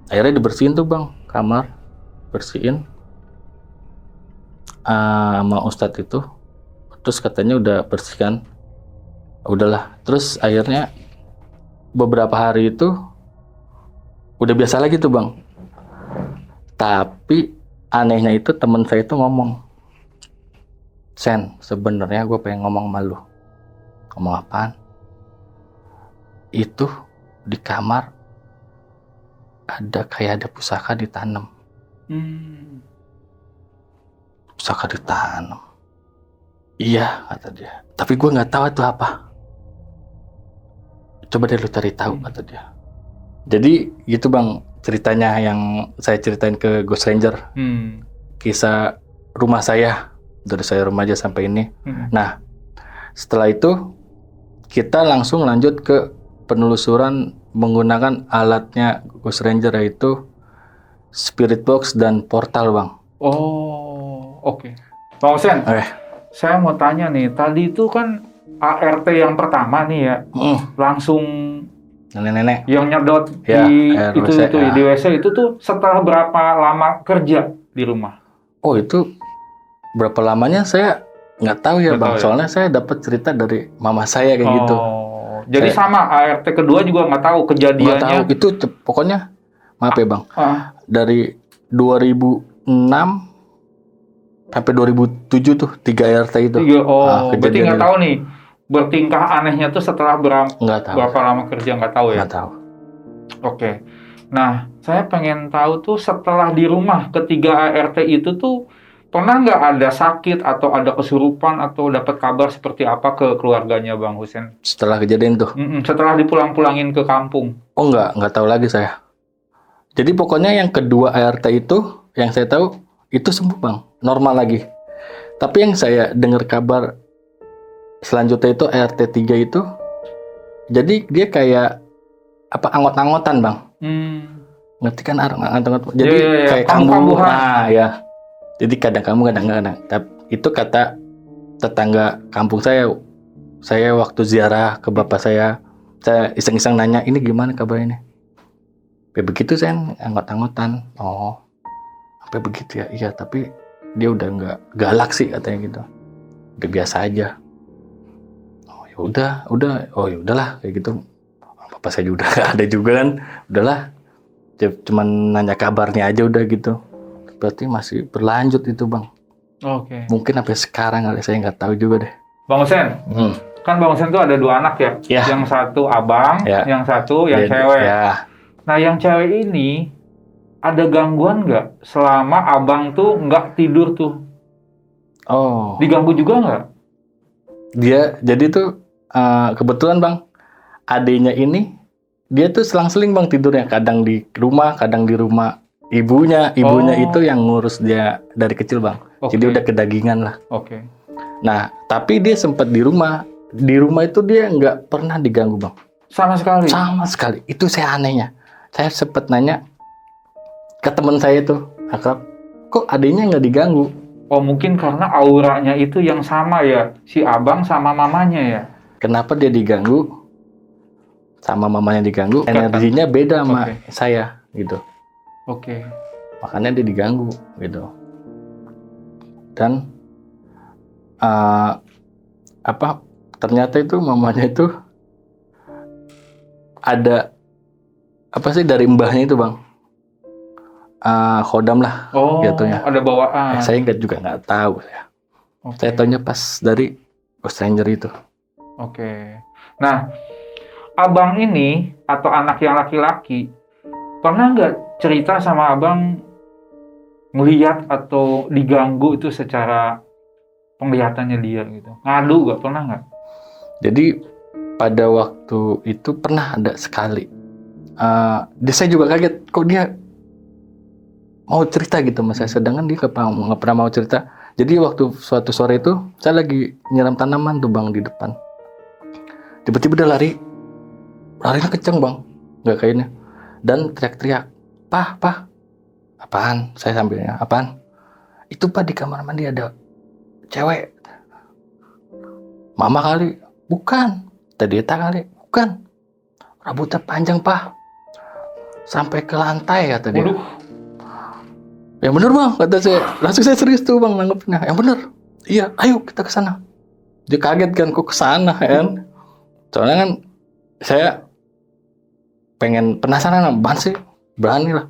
Akhirnya dibersihin tuh bang kamar, bersihin sama Ustadz itu. Terus katanya udah bersihkan, udahlah. Terus akhirnya beberapa hari itu udah biasa lagi tuh bang. Tapi anehnya itu teman saya itu ngomong, Sen, sebenarnya gue pengen ngomong sama lu. Ngomong apaan? Itu di kamar ada pusaka ditanam. Pusaka ditanam. Iya kata dia. Tapi gue nggak tahu itu apa. Coba deh lu cari tahu kata dia. Jadi gitu bang ceritanya yang saya ceritain ke Ghost Ranger. Kisah rumah saya dari saya remaja sampai ini. Nah setelah itu kita langsung lanjut ke penelusuran menggunakan alatnya Ghost Ranger, yaitu Spirit Box dan portal bang. Oh oke. Bang Osen, saya mau tanya nih, tadi itu kan ART yang pertama nih ya, langsung nenek-nenek yang nyedot ya, di WC itu tuh setelah berapa lama kerja di rumah? Oh itu berapa lamanya saya nggak tahu ya bang, soalnya saya dapat cerita dari mama saya kayak gitu. Jadi sama ART kedua juga nggak tahu kejadiannya. Nggak tahu itu pokoknya maaf ya bang, dari 2006 sampai 2007 tuh 3 ART itu. Berarti nggak tahu nih bertingkah anehnya tuh setelah berapa lama kerja, nggak tahu ya? Nggak tahu. Oke. Nah, saya pengen tahu tuh setelah di rumah ketiga ART itu tuh Pernah nggak ada sakit atau ada kesurupan atau dapat kabar seperti apa ke keluarganya Bang Husen? Setelah kejadian tuh. Setelah dipulang-pulangin ke kampung. Oh nggak tahu lagi saya. Jadi pokoknya yang kedua ART itu, yang saya tahu itu sembuh bang, normal lagi. Tapi yang saya dengar kabar selanjutnya itu ART 3 itu, jadi dia kayak apa anggot-anggotan bang. Ngerti kan anggot-anggotan? Jadi kayak kambuh. Nah ya. Jadi kadang kamu kadang-kadang. Tapi itu kata tetangga kampung saya. Saya waktu ziarah ke bapak saya iseng-iseng nanya, ini gimana kabar ini? Ya begitu saya anggot-anggotan. Oh, sampai begitu ya. Iya, tapi dia udah nggak galak sih katanya gitu. Udah biasa aja. Oh ya udah. Oh ya udahlah kayak gitu. Bapak saya juga nggak ada juga kan. Udahlah. Cuman nanya kabarnya aja udah gitu. Berarti masih berlanjut itu bang. Oke. Mungkin sampai sekarang saya nggak tahu juga deh. Bang Husen. Kan Bang Husen tuh ada 2 anak ya? Yang satu abang, yang satu yang cewek. Ya. Nah yang cewek ini ada gangguan nggak selama abang tuh nggak tidur tuh? Oh. Diganggu juga nggak? Dia jadi tuh kebetulan bang, adiknya ini dia tuh selang-seling bang tidurnya, kadang di rumah, kadang di rumah ibunya. Ibunya itu yang ngurus dia dari kecil bang. Jadi udah kedagingan lah. Oke. Nah tapi dia sempat di rumah. Di rumah itu dia nggak pernah diganggu bang. Sama sekali? Sama sekali. Itu saya anehnya. Saya sempat nanya ke teman saya itu, akrab, kok adiknya nggak diganggu? Oh mungkin karena auranya itu yang sama ya, si abang sama mamanya ya? Kenapa dia diganggu? Sama mamanya diganggu, energinya beda sama saya gitu. Oke. Makanya dia diganggu gitu. Dan ternyata itu mamanya itu ada apa sih dari mbahnya itu bang, khodam lah jatuhnya. Ada bawaan. Saya juga nggak tahu ya. Saya tahunya pas dari stranger itu. Oke. Nah, abang ini atau anak yang laki-laki pernah nggak cerita sama abang melihat atau diganggu itu secara penglihatannya dia gitu? Ngadu nggak? Pernah nggak? Jadi pada waktu itu pernah ada sekali. Saya juga kaget kok dia mau cerita gitu mas saya, sedangkan dia nggak pernah mau cerita. Jadi waktu suatu sore itu saya lagi nyiram tanaman tuh bang di depan. Tiba-tiba dia larinya kenceng bang, nggak kayaknya, dan teriak-teriak, Pah, apaan? Saya sambilnya, apaan? Itu pak di kamar mandi ada cewek. Mama kali. Bukan, tadi kali, bukan. Rambutnya panjang pak, sampai ke lantai kata dia. Yang bener bang, kata saya. Langsung saya serius tuh bang nanggepnya. Yang bener, iya, ayo kita ke sana. Dia kaget kan, kok ke sana kan? Soalnya kan saya pengen penasaran, apaan sih? Berani lah.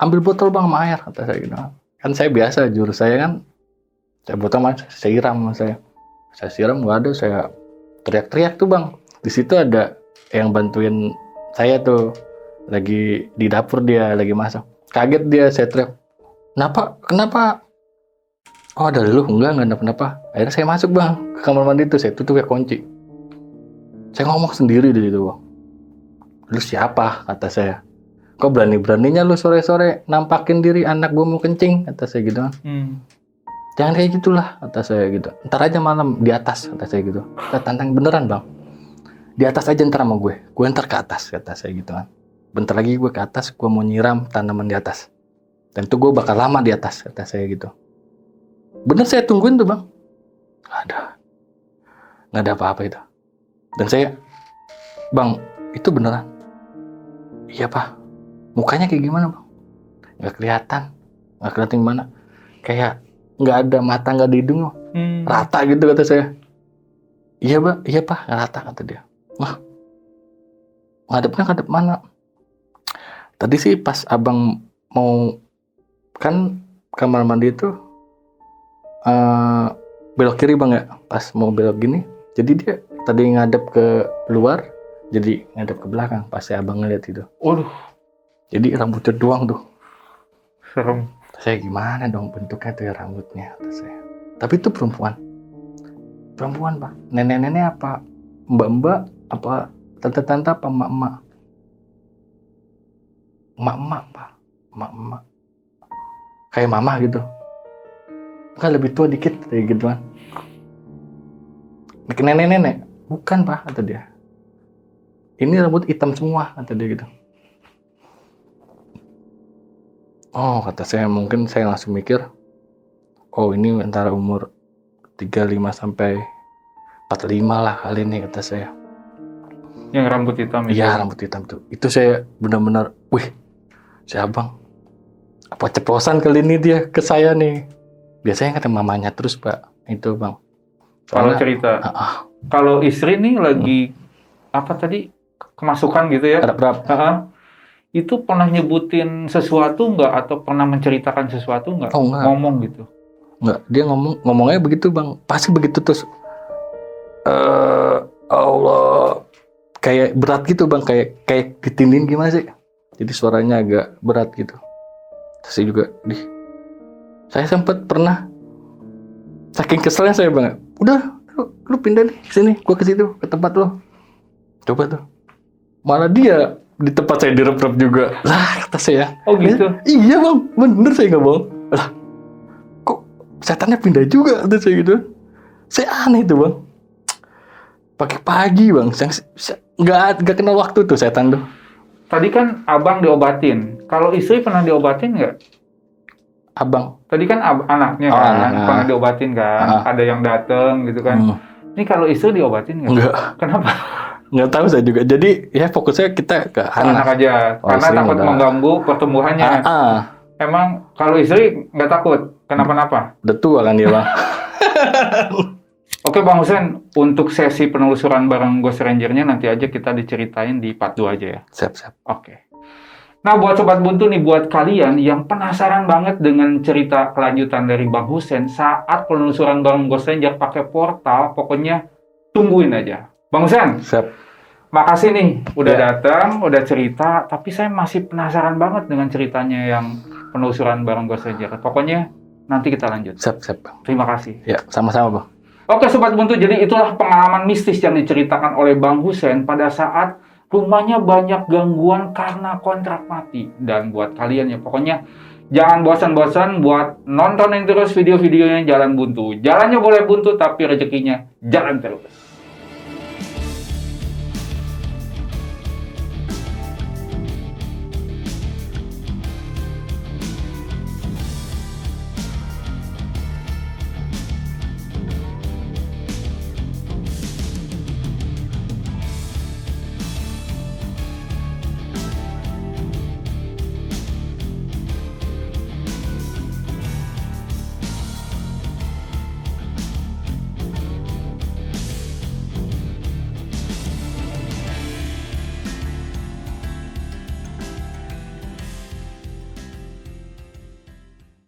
Ambil botol bang sama air, kata saya gitu. Kan saya biasa, jurus saya kan, saya botol sama saya siram sama saya. Saya siram nggak ada, saya teriak-teriak tuh bang. Di situ ada yang bantuin saya tuh, lagi di dapur dia lagi masak. Kaget dia, saya teriak, kenapa? Oh ada lu? Enggak ada kenapa. Akhirnya saya masuk bang ke kamar mandi itu, saya tutup ya kunci. Saya ngomong sendiri di situ bang. Lu siapa? Kata saya. Kok berani-beraninya lu sore-sore nampakin diri anak gua mau kencing? Kata saya gitu. Jangan kayak gitulah, kata saya gitu. Ntar aja malam di atas, kata saya gitu. Kita tantang beneran bang. Di atas aja ntar sama gue ntar ke atas, kata saya gitu kan. Bentar lagi gue ke atas, gue mau nyiram tanaman di atas. Dan itu gue bakal lama di atas, kata saya gitu. Bener saya tungguin tuh bang. Nggak ada apa-apa itu. Dan saya, bang, itu beneran? Iya pak. Mukanya kayak gimana bang? Nggak kelihatan gimana. Kayak nggak ada mata, nggak ada hidung, rata gitu kata saya. Iya pak, rata kata dia. Wah, ngadep mana? Tadi sih pas abang mau, kan kamar mandi itu belok kiri bang ya, pas mau belok gini, jadi dia tadi ngadep ke luar, jadi ngadep ke belakang pas abang ngeliat itu. Jadi rambutnya doang tuh. Serem. Saya gimana dong bentuknya tuh ya rambutnya, kata saya. Tapi itu perempuan Pak. Nenek-nenek apa mbak-mbak apa tante-tante apa emak-emak? Emak-emak Pak, emak-emak. Kayak mama gitu. Kan lebih tua dikit kayak gituan. Nenek-nenek, bukan Pak, kata dia. Ini rambut hitam semua, kata dia gitu. Oh, kata saya, mungkin saya langsung mikir, oh ini antara umur 35 sampai 45 lah kali ini, kata saya. Yang rambut hitam itu. Iya, rambut hitam tuh. Itu saya benar-benar, wih, si abang, apa ceplosan kali ini dia ke saya nih. Biasanya kata mamanya terus Pak, itu Bang. Kalau Soalnya, cerita. Kalau istri nih lagi apa tadi kemasukan gitu ya? Rap-rap. Itu pernah nyebutin sesuatu nggak atau pernah menceritakan sesuatu nggak? Oh, enggak. Ngomong gitu? Enggak, dia ngomongnya begitu Bang, pasti begitu terus. Allah, kayak berat gitu Bang, kayak ditindin gimana sih? Jadi suaranya agak berat gitu. Terus saya juga, saya sempat pernah saking keselnya saya Bang, udah lu pindah nih ke sini, gua ke situ, ke tempat lo. Coba tuh. Malah dia di tempat saya direp-rep juga. Lah, kata saya. Oh gitu? Iya Bang, bener saya nggak bohong. Lah, kok setannya pindah juga, kata saya gitu. Saya aneh tuh Bang. Pagi-pagi Bang, nggak kenal waktu tuh setan tuh. Tadi kan abang diobatin. Kalau istri pernah diobatin nggak? Abang. Tadi kan anaknya Oh, kan anak. pernah diobatin kan? Ada yang dateng gitu kan? Ini kalau istri diobatin nggak? Enggak. Kenapa? Nggak tahu saya juga. Jadi ya fokusnya kita ke Anak aja. Oh, Karena istri takut udah. mengganggu pertumbuhannya. Emang kalau istri nggak takut? Kenapa-napa? Udah tua kan dia Bang. Oke Bang Husen, untuk sesi penelusuran bareng Ghost Ranger-nya nanti aja kita diceritain di part 2 aja ya. Siap. Oke. Nah, buat Sobat Buntu nih, buat kalian yang penasaran banget dengan cerita kelanjutan dari Bang Husen saat penelusuran bareng Ghost Ranger pakai portal, pokoknya tungguin aja. Bang Husen, Siap. makasih nih udah Ya. datang, udah cerita, tapi saya masih penasaran banget dengan ceritanya yang penelusuran bareng Ghost Ranger. Pokoknya nanti kita lanjut. Siap Bang. Terima kasih. Ya, sama-sama Bang. Oke Sobat Buntu, jadi itulah pengalaman mistis yang diceritakan oleh Bang Husen pada saat rumahnya banyak gangguan karena kontrak mati. Dan buat kalian ya, pokoknya jangan bosan-bosan buat nontonin terus video-videonya Jalan Buntu. Jalannya boleh buntu, tapi rezekinya jalan terus.